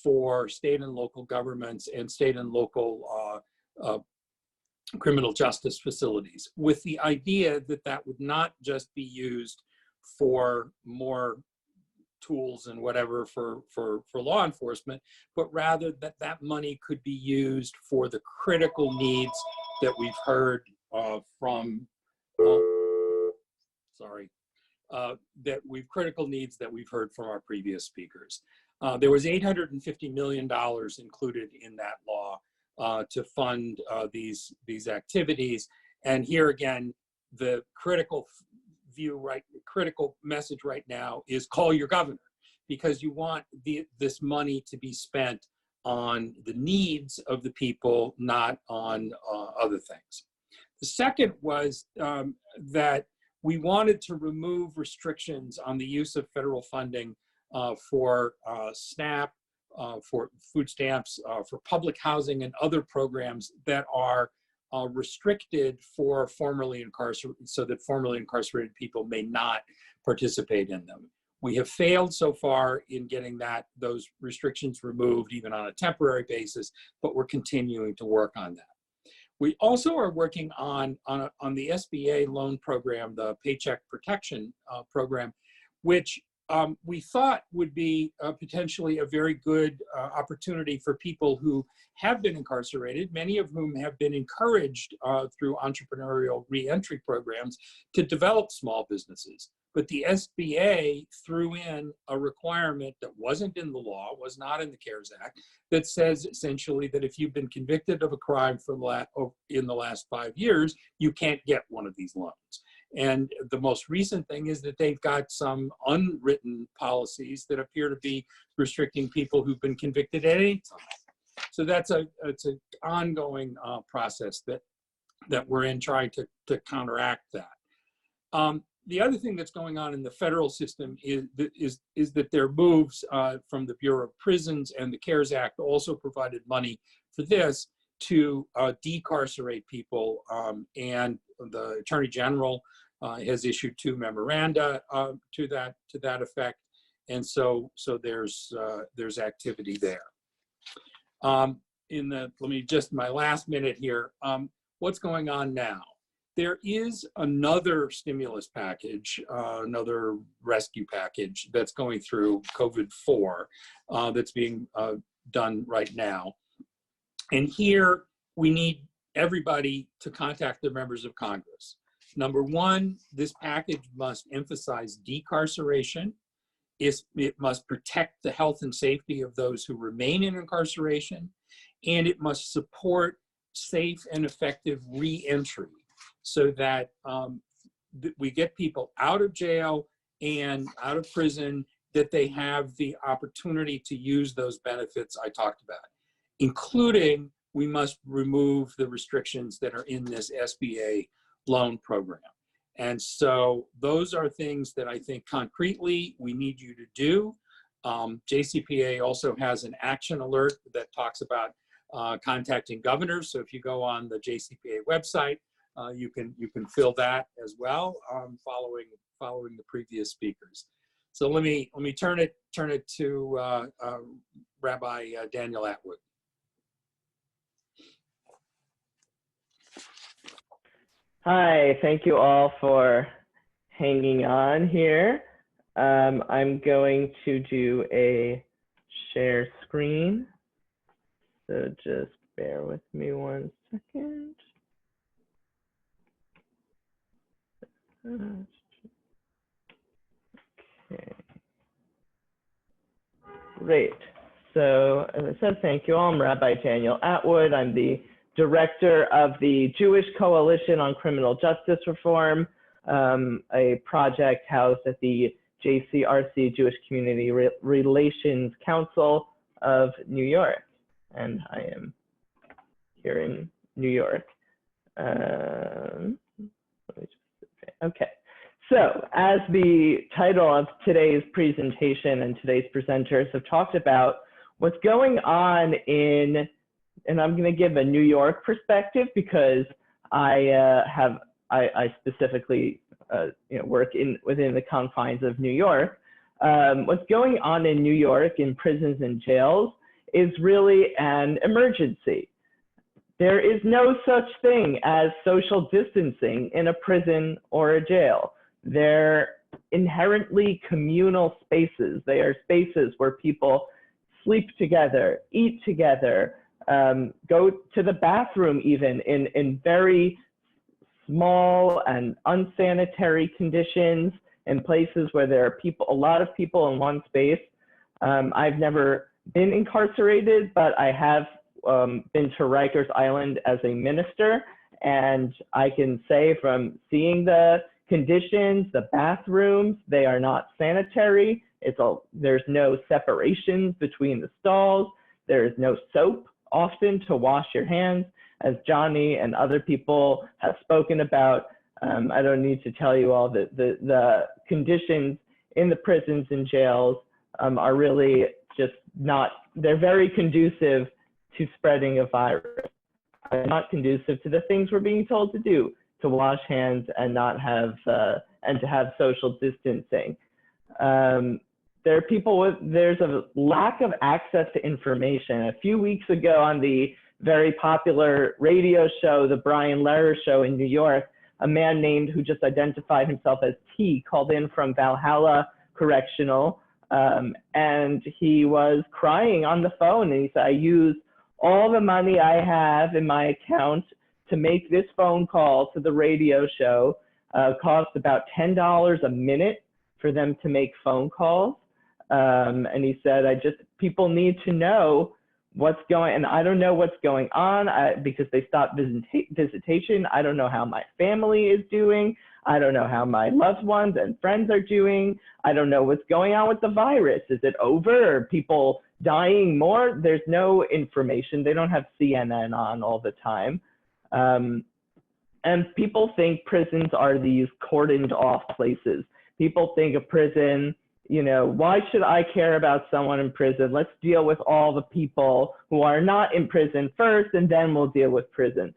for state and local governments and state and local criminal justice facilities, with the idea that that would not just be used for more tools and whatever for law enforcement, but rather that money could be used for the critical needs that we've heard critical needs that we've heard from our previous speakers. There was $850 million included in that law to fund these activities. And here again, the critical message right now is call your governor, because you want this money to be spent on the needs of the people, not on other things. The second was that we wanted to remove restrictions on the use of federal funding for SNAP, for food stamps, for public housing and other programs that are restricted for formerly incarcerated, so that formerly incarcerated people may not participate in them. We have failed so far in getting those restrictions removed, even on a temporary basis, but we're continuing to work on that. We also are working on the SBA loan program, the Paycheck Protection Program, which we thought would be potentially a very good opportunity for people who have been incarcerated, many of whom have been encouraged through entrepreneurial reentry programs to develop small businesses. But the SBA threw in a requirement that wasn't in the law, was not in the CARES Act, that says essentially that if you've been convicted of a crime in the last 5 years, you can't get one of these loans. And the most recent thing is that they've got some unwritten policies that appear to be restricting people who've been convicted at any time. So it's an ongoing process that we're in, trying to counteract that. The other thing that's going on in the federal system is that there are moves from the Bureau of Prisons, and the CARES Act also provided money for this to decarcerate people, and the Attorney General has issued 2 memoranda to that effect, and so there's activity there. My last minute here, what's going on now? There is another stimulus package, another rescue package that's going through COVID-4 that's being done right now. And here we need everybody to contact the members of Congress. Number one, this package must emphasize decarceration. It must protect the health and safety of those who remain in incarceration, and it must support safe and effective reentry, so that we get people out of jail and out of prison, that they have the opportunity to use those benefits I talked about, including we must remove the restrictions that are in this SBA loan program. And so those are things that I think concretely we need you to do. JCPA also has an action alert that talks about contacting governors. So if you go on the JCPA website, you can fill that as well, following the previous speakers. So let me turn it to Rabbi Daniel Atwood. Hi, thank you all for hanging on here. I'm going to do a share screen. So just bear with me 1 second. Okay. Great. So as I said, thank you all. I'm Rabbi Daniel Atwood. I'm the director of the Jewish Coalition on Criminal Justice Reform, a project housed at the JCRC, Jewish Community Relations Council of New York. And I am here in New York. Okay, so as the title of today's presentation and today's presenters have talked about, what's going on in, and I'm going to give a New York perspective because I specifically work within the confines of New York. What's going on in New York in prisons and jails is really an emergency. There is no such thing as social distancing in a prison or a jail. They're inherently communal spaces. They are spaces where people sleep together, eat together, go to the bathroom even in very small and unsanitary conditions, in places where there are a lot of people in one space. I've never been incarcerated, but I have been to Rikers Island as a minister, and I can say from seeing the conditions, the bathrooms, they are not sanitary. There's no separations between the stalls. There is no soap often to wash your hands, as Johnny and other people have spoken about. I don't need to tell you all that the conditions in the prisons and jails are really just not, they're very conducive to spreading a virus. They're not conducive to the things we're being told to do, to wash hands and not have, and to have social distancing. There are people there's a lack of access to information. A few weeks ago on the very popular radio show, the Brian Lehrer Show in New York, a man named, who just identified himself as T, called in from Valhalla Correctional, and he was crying on the phone, and he said, I used all the money I have in my account to make this phone call to the radio show. Cost about $10 a minute for them to make phone calls. And he said, people need to know what's going, and I don't know what's going on because they stopped visitation. I don't know how my family is doing. I don't know how my loved ones and friends are doing. I don't know what's going on with the virus. Is it over? Are people dying more? There's no information. They don't have CNN on all the time. And people think prisons are these cordoned off places. People think a prison, why should I care about someone in prison? Let's deal with all the people who are not in prison first, and then we'll deal with prison.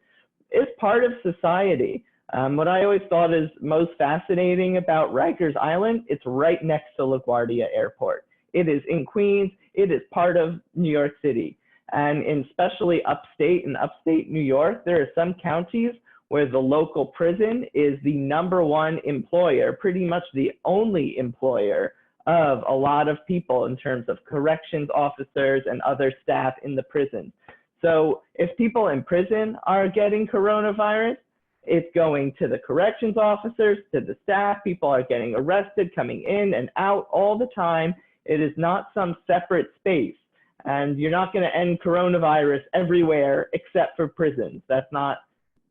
It's part of society. What I always thought is most fascinating about Rikers Island, it's right next to LaGuardia Airport. It is in Queens. It is part of New York City. And especially upstate New York, there are some counties where the local prison is the #1 employer, pretty much the only employer of a lot of people in terms of corrections officers and other staff in the prison. So if people in prison are getting coronavirus, it's going to the corrections officers, to the staff. People are getting arrested, coming in and out all the time. It is not some separate space. And you're not going to end coronavirus everywhere except for prisons. That's not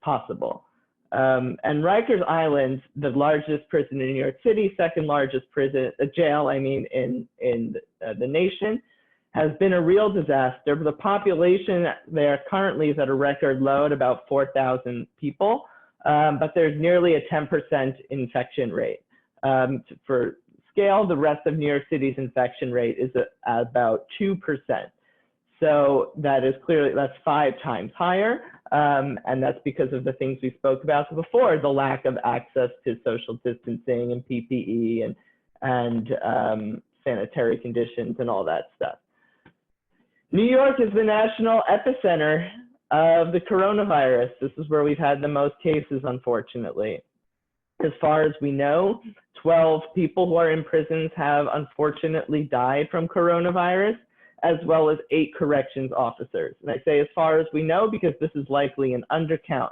possible. And Rikers Island, the largest prison in New York City, second largest prison, jail, in the nation, has been a real disaster. The population there currently is at a record low at about 4,000 people, but there's nearly a 10% infection rate. For scale, the rest of New York City's infection rate is at about 2%. So that is clearly, that's 5 times higher. And that's because of the things we spoke about before, the lack of access to social distancing and PPE and sanitary conditions and all that stuff. New York is the national epicenter of the coronavirus. This is where we've had the most cases, unfortunately. As far as we know, 12 people who are in prisons have unfortunately died from coronavirus, as well as 8 corrections officers. And I say as far as we know because this is likely an undercount.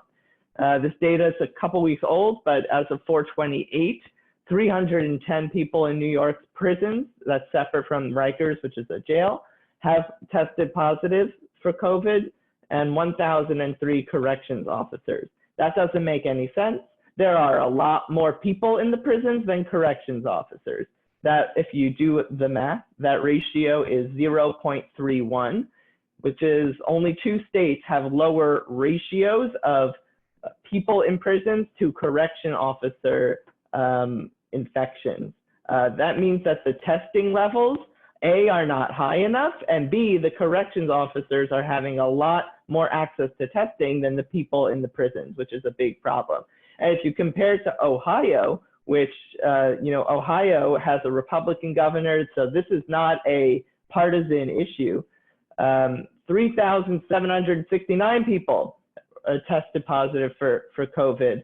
This data is a couple weeks old, but as of 4/28, 310 people in New York's prisons, that's separate from Rikers, which is a jail, have tested positive for COVID and 1,003 corrections officers. That doesn't make any sense. There are a lot more people in the prisons than corrections officers. That, if you do the math, that ratio is 0.31, which is only 2 states have lower ratios of people in prisons to correction officer infections. That means that the testing levels, A, are not high enough, and B, the corrections officers are having a lot more access to testing than the people in the prisons, which is a big problem. And if you compare it to Ohio, which, Ohio has a Republican governor, so this is not a partisan issue. 3,769 people tested positive for COVID,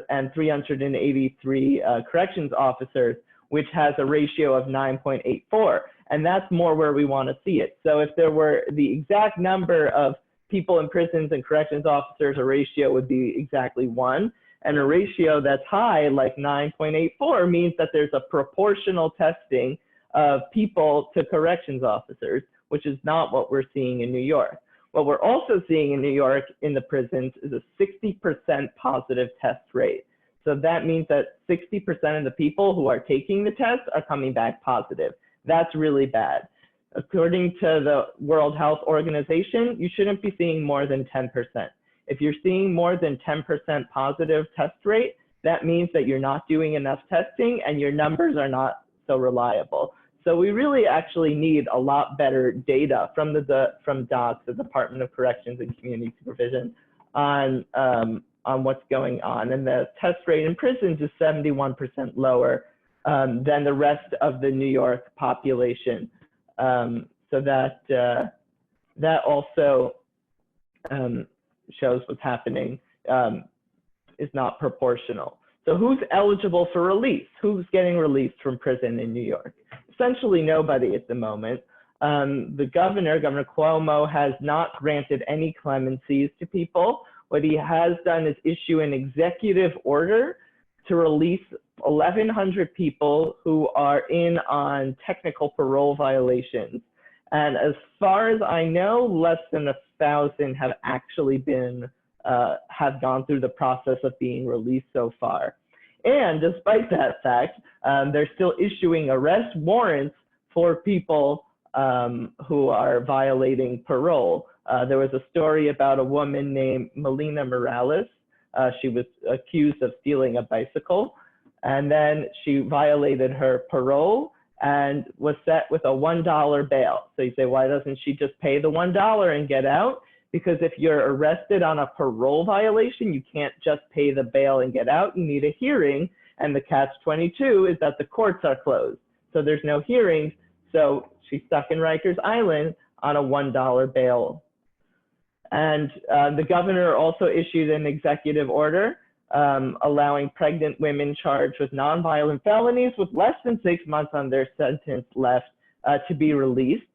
and 383 corrections officers, which has a ratio of 9.84. And that's more where we want to see it. So if there were the exact number of people in prisons and corrections officers, a ratio would be exactly 1. And a ratio that's high, like 9.84, means that there's a proportional testing of people to corrections officers, which is not what we're seeing in New York. What we're also seeing in New York in the prisons is a 60% positive test rate. So that means that 60% of the people who are taking the test are coming back positive. That's really bad. According to the World Health Organization, you shouldn't be seeing more than 10%. If you're seeing more than 10% positive test rate, that means that you're not doing enough testing and your numbers are not so reliable. So we really actually need a lot better data from DOCS, the Department of Corrections and Community Supervision, on what's going on. And the test rate in prisons is 71% lower than the rest of the New York population. So that also shows what's happening is not proportional. So who's eligible for release? Who's getting released from prison in New York? Essentially nobody at the moment. The Governor Cuomo, has not granted any clemencies to people. What he has done is issue an executive order to release 1,100 people who are in on technical parole violations. And as far as I know, less than 1,000 have actually been, have gone through the process of being released so far. And despite that fact, they're still issuing arrest warrants for people who are violating parole. There was a story about a woman named Melina Morales. She was accused of stealing a bicycle, and then she violated her parole and was set with a $1 bail. So you say, why doesn't she just pay the $1 and get out? Because if you're arrested on a parole violation, you can't just pay the bail and get out. You need a hearing, and the catch-22 is that the courts are closed. So there's no hearings, so she's stuck in Rikers Island on a $1 bail. And the governor also issued an executive order allowing pregnant women charged with nonviolent felonies with less than 6 months on their sentence left to be released.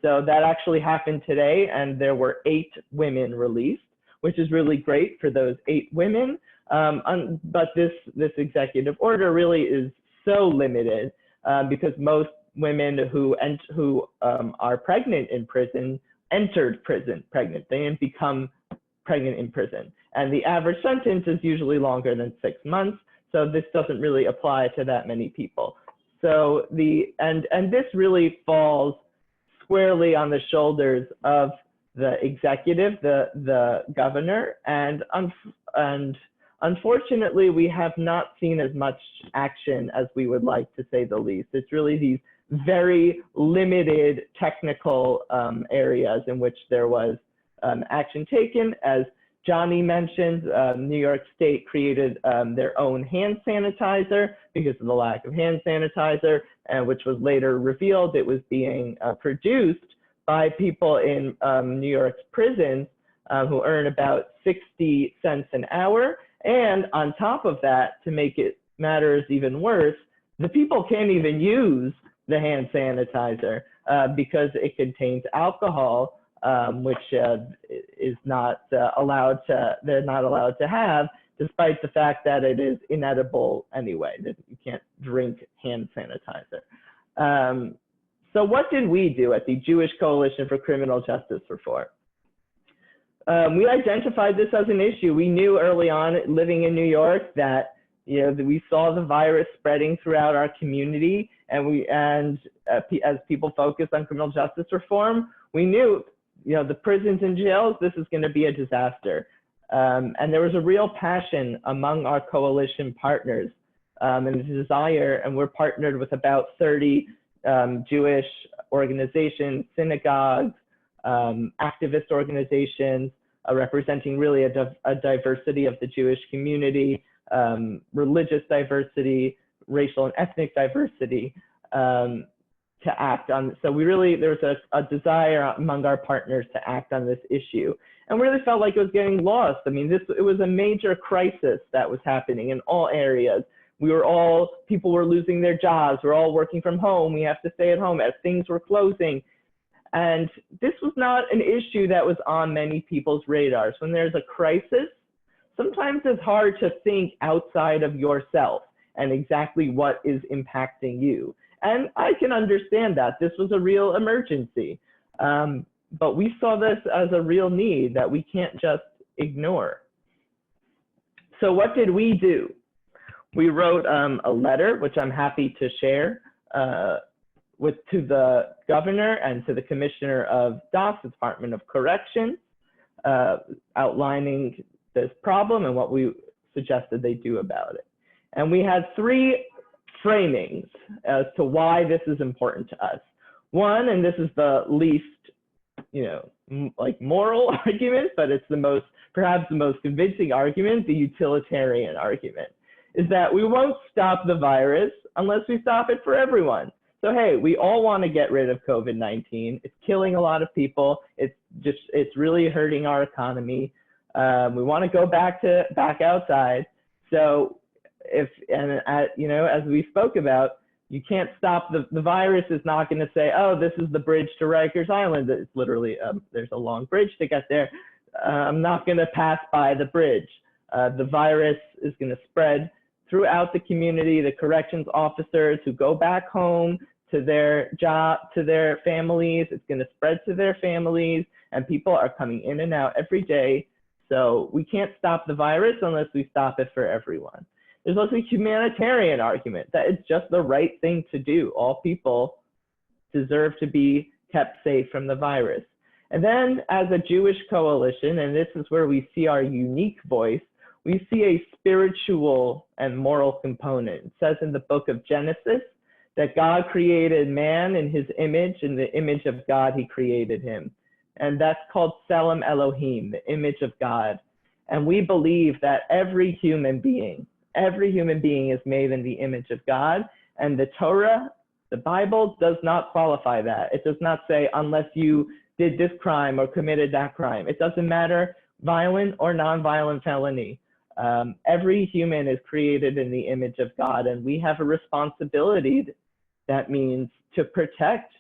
So that actually happened today, and there were 8 women released, which is really great for those 8 women. But this executive order really is so limited because most women who are pregnant in prison entered prison pregnant. They didn't become pregnant in prison. And the average sentence is usually longer than 6 months. So this doesn't really apply to that many people. So and this really falls squarely on the shoulders of the executive, the governor, and unfortunately, we have not seen as much action as we would like, to say the least. It's really these very limited technical areas in which there was action taken. As Johnny mentioned, New York State created their own hand sanitizer because of the lack of hand sanitizer, which was later revealed it was being produced by people in New York's prisons who earn about 60 cents an hour. And on top of that, to make it matters even worse, the people can't even use the hand sanitizer because it contains alcohol, which is not allowed to, they're not allowed to have, despite the fact that it is inedible anyway, that you can't drink hand sanitizer. So what did we do at the Jewish Coalition for Criminal Justice Reform? We identified this as an issue. We knew early on, living in New York, that we saw the virus spreading throughout our community, and as people focused on criminal justice reform, we knew, the prisons and jails, this is going to be a disaster. And there was a real passion among our coalition partners and a desire, and we're partnered with about 30 Jewish organizations, synagogues, activist organizations, representing really a diversity of the Jewish community, religious diversity, racial and ethnic diversity, to act on. So there was a desire among our partners to act on this issue. And we really felt like it was getting lost. I mean, it was a major crisis that was happening in all areas. People were losing their jobs. We're all working from home. We have to stay at home as things were closing. And this was not an issue that was on many people's radars. When there's a crisis, sometimes it's hard to think outside of yourself and exactly what is impacting you. And I can understand that. This was a real emergency. But we saw this as a real need that we can't just ignore. So what did we do? We wrote a letter, which I'm happy to share, to the governor and to the commissioner of DOC's Department of Corrections, outlining this problem and what we suggested they do about it. And we had 3 framings as to why this is important to us. One, and this is the least, moral argument, but it's perhaps the most convincing argument, the utilitarian argument, is that we won't stop the virus unless we stop it for everyone. So, hey, we all want to get rid of COVID-19. It's killing a lot of people. It's really hurting our economy. We want to go back outside. So as we spoke about, you can't stop the virus is not going to say, oh, this is the bridge to Rikers Island. It's literally, there's a long bridge to get there. I'm not going to pass by the bridge. The virus is going to spread throughout the community. The corrections officers who go back home to their job, to their families, it's going to spread to their families, and people are coming in and out every day. So we can't stop the virus unless we stop it for everyone. There's also a humanitarian argument that it's just the right thing to do. All people deserve to be kept safe from the virus. And then as a Jewish coalition, and this is where we see our unique voice, we see a spiritual and moral component. It says in the book of Genesis that God created man in his image, in the image of God he created him. And that's called Tselem Elohim, the image of God. And we believe that every human being is made in the image of God. And the Torah, the Bible, does not qualify that. It does not say unless you did this crime or committed that crime. It doesn't matter, violent or non-violent felony. Every human is created in the image of God, and we have a responsibility. That means to protect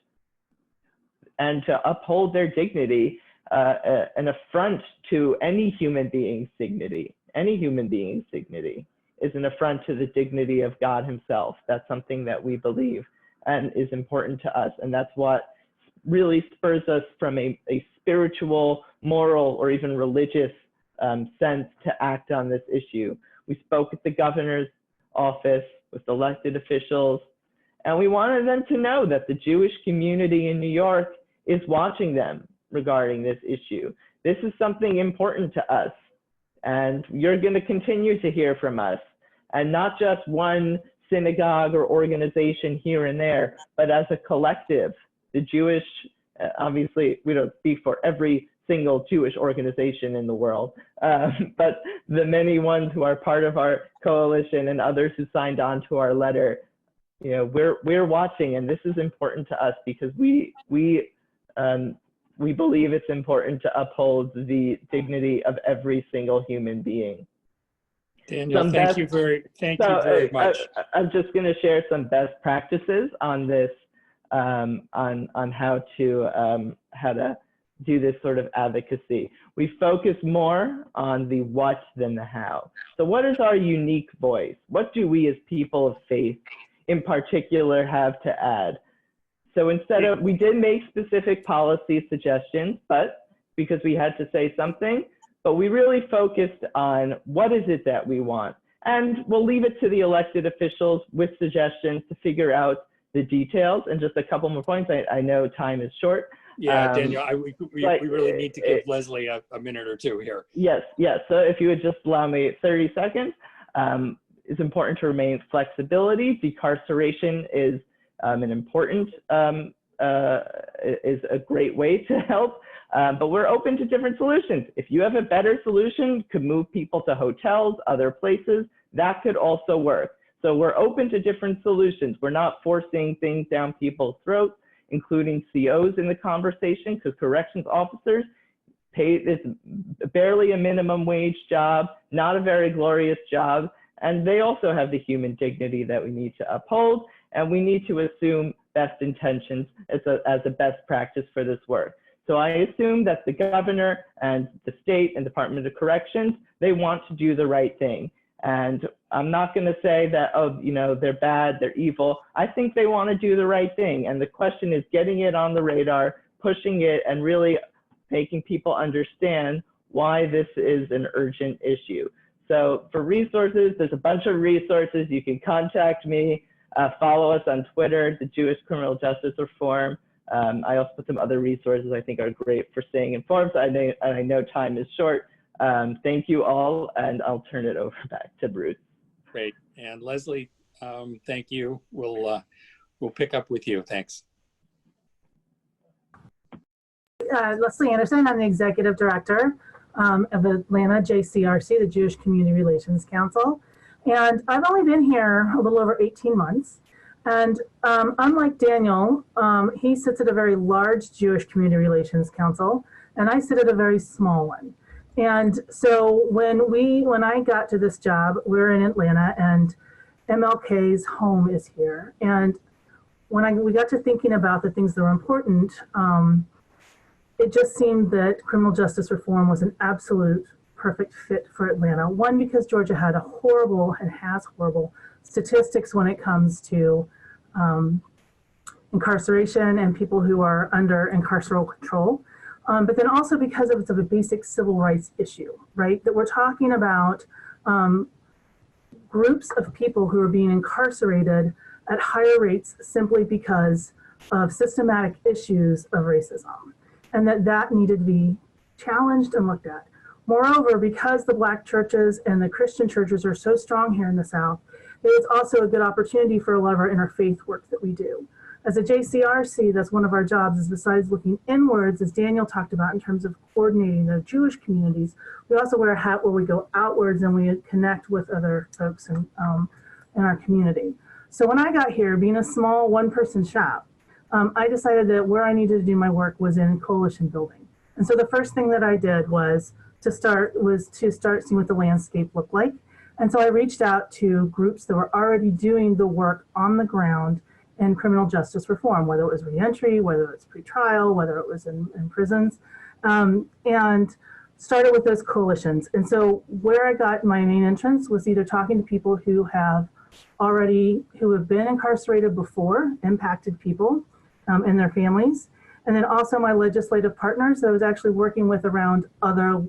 and to uphold their dignity, an affront to any human being's dignity. Any human being's dignity is an affront to the dignity of God himself. That's something that we believe and is important to us. And that's what really spurs us from a spiritual, moral, or even religious sense to act on this issue. We spoke at the governor's office with elected officials, and we wanted them to know that the Jewish community in New York is watching them regarding this issue. This is something important to us, and you're going to continue to hear from us, and not just one synagogue or organization here and there, but as a collective. The Jewish, obviously, we don't speak for every single Jewish organization in the world, but the many ones who are part of our coalition and others who signed on to our letter, we're watching, and this is important to us because we believe it's important to uphold the dignity of every single human being. Daniel, thank you very much. I'm just going to share some best practices on this, on how to do this sort of advocacy. We focus more on the what than the how. So what is our unique voice? What do we as people of faith in particular have to add? So instead of, we did make specific policy suggestions, but because we had to say something, but we really focused on what is it that we want. And we'll leave it to the elected officials with suggestions to figure out the details. And just a couple more points. I know time is short. Yeah, Daniel, we really need to give Leslie a minute or two here. Yes, yes. So if you would just allow me 30 seconds. It's important to remain flexibility. Decarceration is an important, is a great way to help, but we're open to different solutions. If you have a better solution, could move people to hotels, other places, that could also work. So we're open to different solutions. We're not forcing things down people's throats, including COs in the conversation, because corrections officers it's barely a minimum wage job, not a very glorious job. And they also have the human dignity that we need to uphold, and we need to assume best intentions as a best practice for this work. So I assume that the governor and the state and Department of Corrections, they want to do the right thing. And I'm not going to say that, oh, you know, they're bad, they're evil. I think they want to do the right thing. And the question is getting it on the radar, pushing it, and really making people understand why this is an urgent issue. So for resources, there's a bunch of resources. You can contact me, follow us on Twitter, the Jewish Criminal Justice Reform. I also put some other resources I think are great for staying informed. So I know time is short. Thank you all, and I'll turn it over back to Bruce. Great, and Leslie, thank you. We'll pick up with you. Thanks. Leslie Anderson, I'm the Executive Director of Atlanta JCRC, the Jewish Community Relations Council. And I've only been here a little over 18 months. And unlike Daniel, he sits at a very large Jewish Community Relations Council, and I sit at a very small one. And so when I got to this job, we're in Atlanta, and MLK's home is here. And when we got to thinking about the things that were important, it just seemed that criminal justice reform was an absolute perfect fit for Atlanta. One, because Georgia had a horrible and has horrible statistics when it comes to incarceration and people who are under carceral control. But then also because it's of a basic civil rights issue, right? That we're talking about groups of people who are being incarcerated at higher rates simply because of systematic issues of racism, and that needed to be challenged and looked at. Moreover, because the Black churches and the Christian churches are so strong here in the South, it's also a good opportunity for a lot of our interfaith work that we do. As a JCRC, that's one of our jobs, is besides looking inwards, as Daniel talked about in terms of coordinating the Jewish communities, we also wear a hat where we go outwards and we connect with other folks in our community. So when I got here, being a small one-person shop, I decided that where I needed to do my work was in coalition building. And so the first thing that I did was to start seeing what the landscape looked like. And so I reached out to groups that were already doing the work on the ground in criminal justice reform, whether it was reentry, whether it's pretrial, whether it was in prisons, and started with those coalitions. And so where I got my main entrance was either talking to people who have been incarcerated before, impacted people and their families, and then also my legislative partners that I was actually working with around other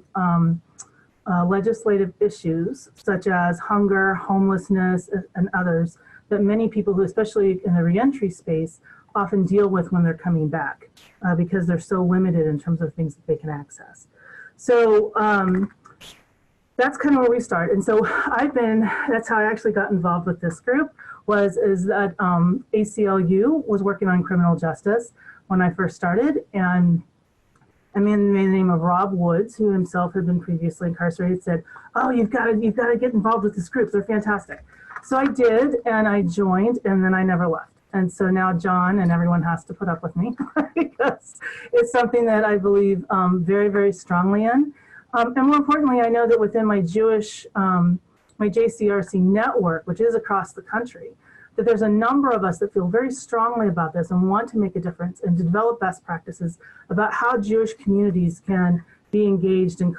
legislative issues such as hunger, homelessness, and others that many people who, especially in the reentry space, often deal with when they're coming back because they're so limited in terms of things that they can access. So that's kind of where we start. And so that's how I actually got involved with this group, is that ACLU was working on criminal justice when I first started. And a man by the name of Rob Woods, who himself had been previously incarcerated, said, "Oh, you've got to get involved with this group. They're fantastic." So I did, and I joined, and then I never left. And so now John and everyone has to put up with me because it's something that I believe very, very strongly in. And more importantly, I know that within my my JCRC network, which is across the country, that there's a number of us that feel very strongly about this and want to make a difference and to develop best practices about how Jewish communities can be engaged in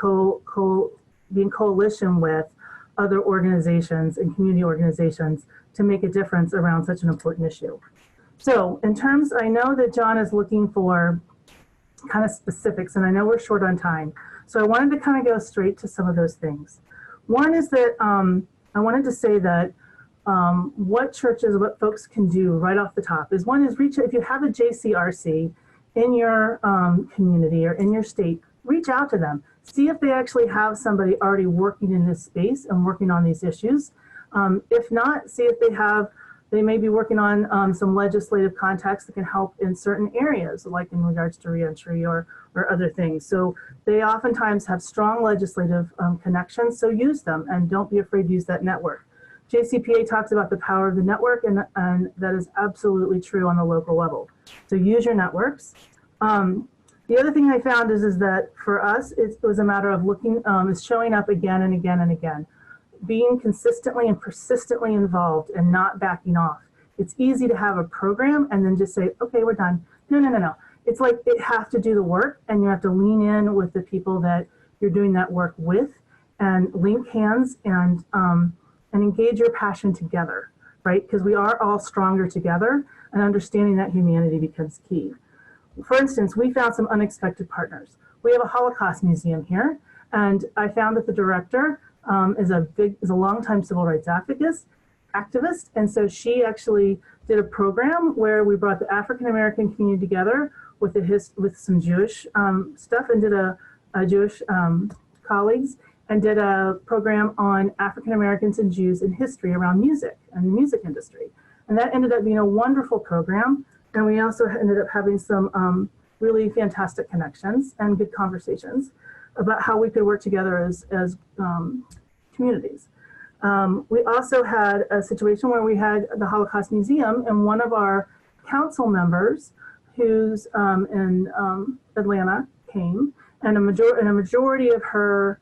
be in coalition with other organizations and community organizations to make a difference around such an important issue. So in terms, I know that John is looking for kind of specifics, and I know we're short on time. So I wanted to kind of go straight to some of those things. One is that I wanted to say that what churches, what folks can do right off the top is, one is reach out. If you have a JCRC in your community or in your state, reach out to them. See if they actually have somebody already working in this space and working on these issues. If not, see if they may be working on some legislative contacts that can help in certain areas, like in regards to reentry or other things. So they oftentimes have strong legislative connections, so use them and don't be afraid to use that network. JCPA talks about the power of the network, and that is absolutely true on the local level. So use your networks. The other thing I found is that for us, it was a matter of looking, is showing up again and again and again, being consistently and persistently involved and not backing off. It's easy to have a program and then just say, okay, we're done. No. It's like it have to do the work, and you have to lean in with the people that you're doing that work with, and link hands and engage your passion together, right? Because we are all stronger together, and understanding that humanity becomes key. For instance, we found some unexpected partners. We have a Holocaust museum here, and I found that the director is a longtime civil rights activist, and so she actually did a program where we brought the African American community together with some Jewish stuff, and did a Jewish colleagues, and did a program on African Americans and Jews in history around music and the music industry, and that ended up being a wonderful program. And we also ended up having some really fantastic connections and good conversations about how we could work together as communities. We also had a situation where we had the Holocaust Museum, and one of our council members who's in Atlanta came, and a majority of her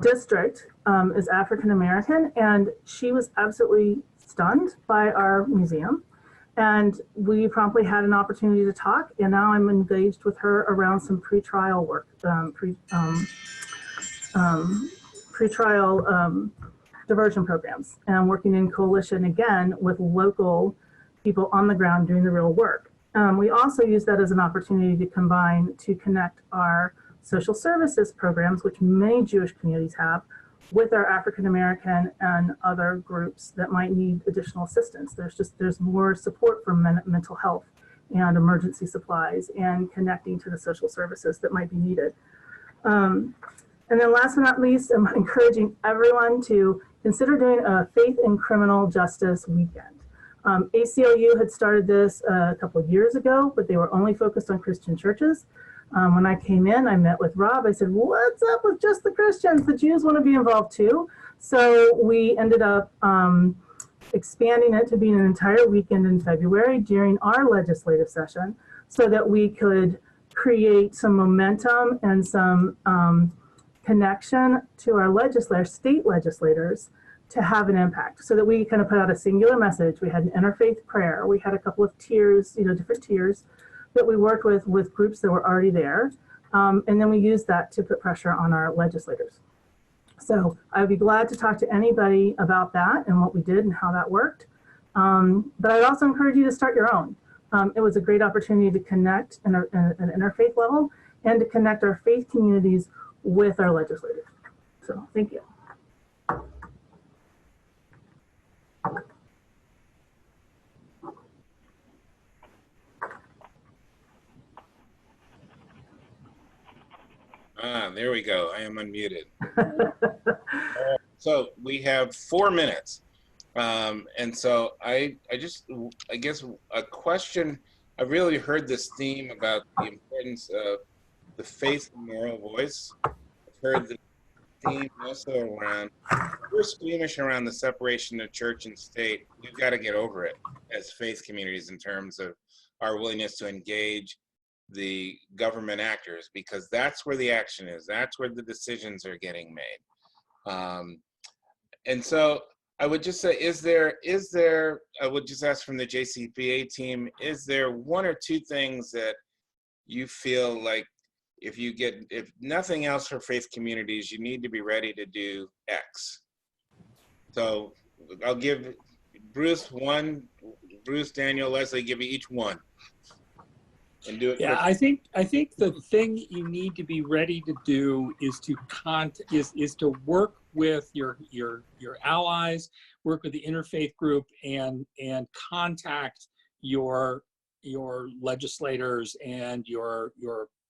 district is African American, and she was absolutely stunned by our museum, and we promptly had an opportunity to talk, and now I'm engaged with her around some pre-trial work, pre-trial diversion programs, and I'm working in coalition again with local people on the ground doing the real work. We also use that as an opportunity to combine, to connect our social services programs, which many Jewish communities have, with our African American and other groups that might need additional assistance. There's more support for mental health and emergency supplies and connecting to the social services that might be needed. And then last but not least, I'm encouraging everyone to consider doing a faith and criminal justice weekend. ACLU had started this a couple of years ago, but they were only focused on Christian churches. When I came in, I met with Rob. I said, what's up with just the Christians? The Jews want to be involved too. So we ended up expanding it to being an entire weekend in February during our legislative session, so that we could create some momentum and some connection to our state legislators to have an impact, so that we kind of put out a singular message. We had an interfaith prayer. We had a couple of tiers, different tiers that we worked with groups that were already there. And then we used that to put pressure on our legislators. So I would be glad to talk to anybody about that and what we did and how that worked. But I'd also encourage you to start your own. It was a great opportunity to connect at an interfaith level and to connect our faith communities with our legislators. So thank you. There we go. I am unmuted. So we have 4 minutes. And so I guess a question, I really heard this theme about the importance of the faith and moral voice. I've heard the theme also around, we're squeamish around the separation of church and state. We've got to get over it as faith communities in terms of our willingness to engage the government actors, because that's where the action is. That's where the decisions are getting made. And so I would just say, I would just ask from the JCPA team, is there one or two things that you feel like if nothing else for faith communities, you need to be ready to do X? So I'll give Bruce, Daniel, Leslie, give you each one. And do it. Yeah, I think the thing you need to be ready to do is to work with your allies, work with the interfaith group, and contact your legislators and your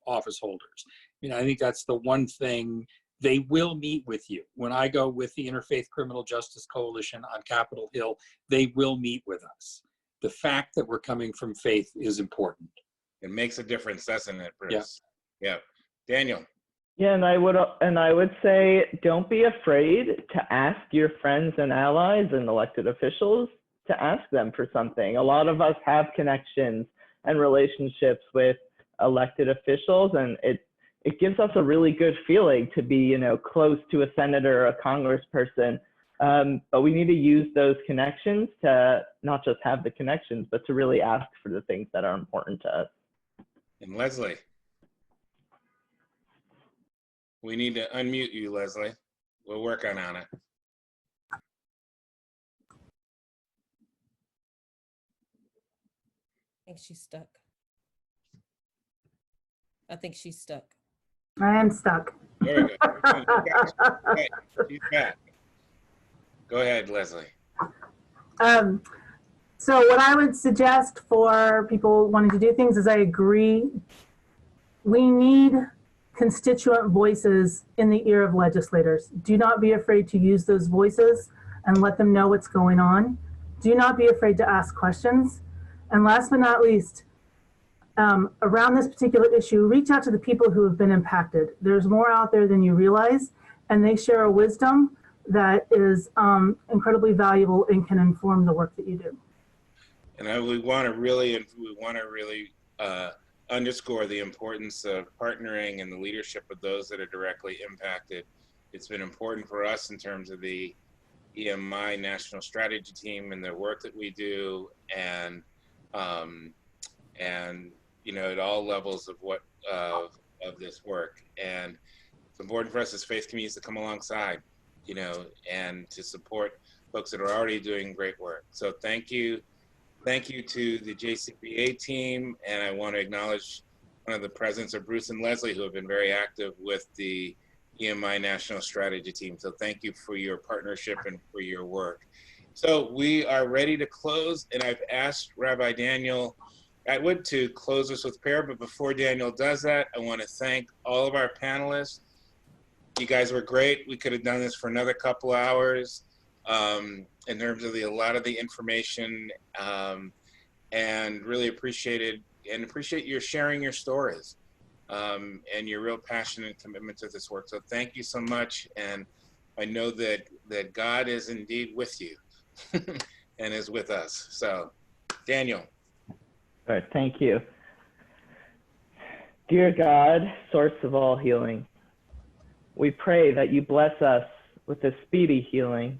office holders. I think that's the one thing. They will meet with you. When I go with the Interfaith Criminal Justice Coalition on Capitol Hill, they will meet with us. The fact that we're coming from faith is important. It makes a difference, doesn't it, Bruce? Yeah. Daniel. Yeah, and I would say, don't be afraid to ask your friends and allies and elected officials to ask them for something. A lot of us have connections and relationships with elected officials, and it gives us a really good feeling to be, close to a senator or a congressperson. But we need to use those connections to not just have the connections, but to really ask for the things that are important to us. And Leslie. We need to unmute you, Leslie. We're working on it. I think she's stuck. I think she's stuck. I am stuck. There we go. Okay, she's back. Go ahead, Leslie. So what I would suggest for people wanting to do things is, I agree, we need constituent voices in the ear of legislators. Do not be afraid to use those voices and let them know what's going on. Do not be afraid to ask questions. And last but not least, around this particular issue, reach out to the people who have been impacted. There's more out there than you realize, and they share a wisdom that is incredibly valuable and can inform the work that you do. And we want to really underscore the importance of partnering and the leadership of those that are directly impacted. It's been important for us in terms of the EMI National Strategy Team and the work that we do, and at all levels of this work. And it's important for us as faith communities to come alongside, and to support folks that are already doing great work. So thank you to the JCPA team, and I want to acknowledge the presence of Bruce and Leslie, who have been very active with the EMI National Strategy Team. So thank you for your partnership and for your work. So we are ready to close, and I've asked Rabbi Daniel Atwood to close us with prayer, but before Daniel does that, I want to thank all of our panelists. You guys were great. We could have done this for another couple hours. In terms of a lot of the information, and really appreciate your sharing your stories, and your real passion and commitment to this work. So thank you so much, and I know that God is indeed with you and is with us. So Daniel. All right, thank you. Dear God, source of all healing, we pray that you bless us with a speedy healing,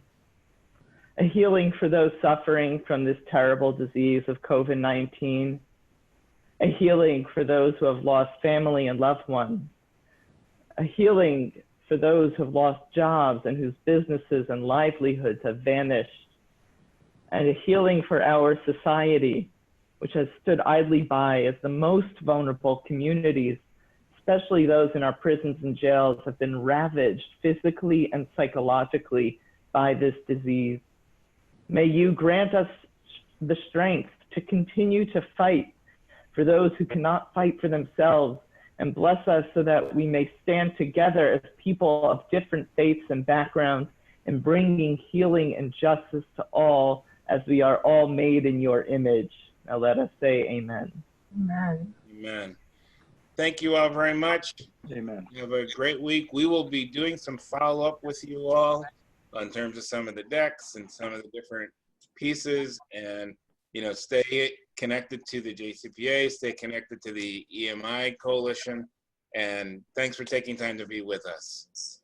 a healing for those suffering from this terrible disease of COVID-19, a healing for those who have lost family and loved ones, a healing for those who have lost jobs and whose businesses and livelihoods have vanished, and a healing for our society, which has stood idly by as the most vulnerable communities, especially those in our prisons and jails, have been ravaged physically and psychologically by this disease. May you grant us the strength to continue to fight for those who cannot fight for themselves, and bless us so that we may stand together as people of different faiths and backgrounds in bringing healing and justice to all, as we are all made in your image. Now let us say amen. Amen. Amen. Thank you all very much. Amen. You have a great week. We will be doing some follow-up with you all in terms of some of the decks and some of the different pieces, and stay connected to the JCPA, stay connected to the EMI coalition, and thanks for taking time to be with us.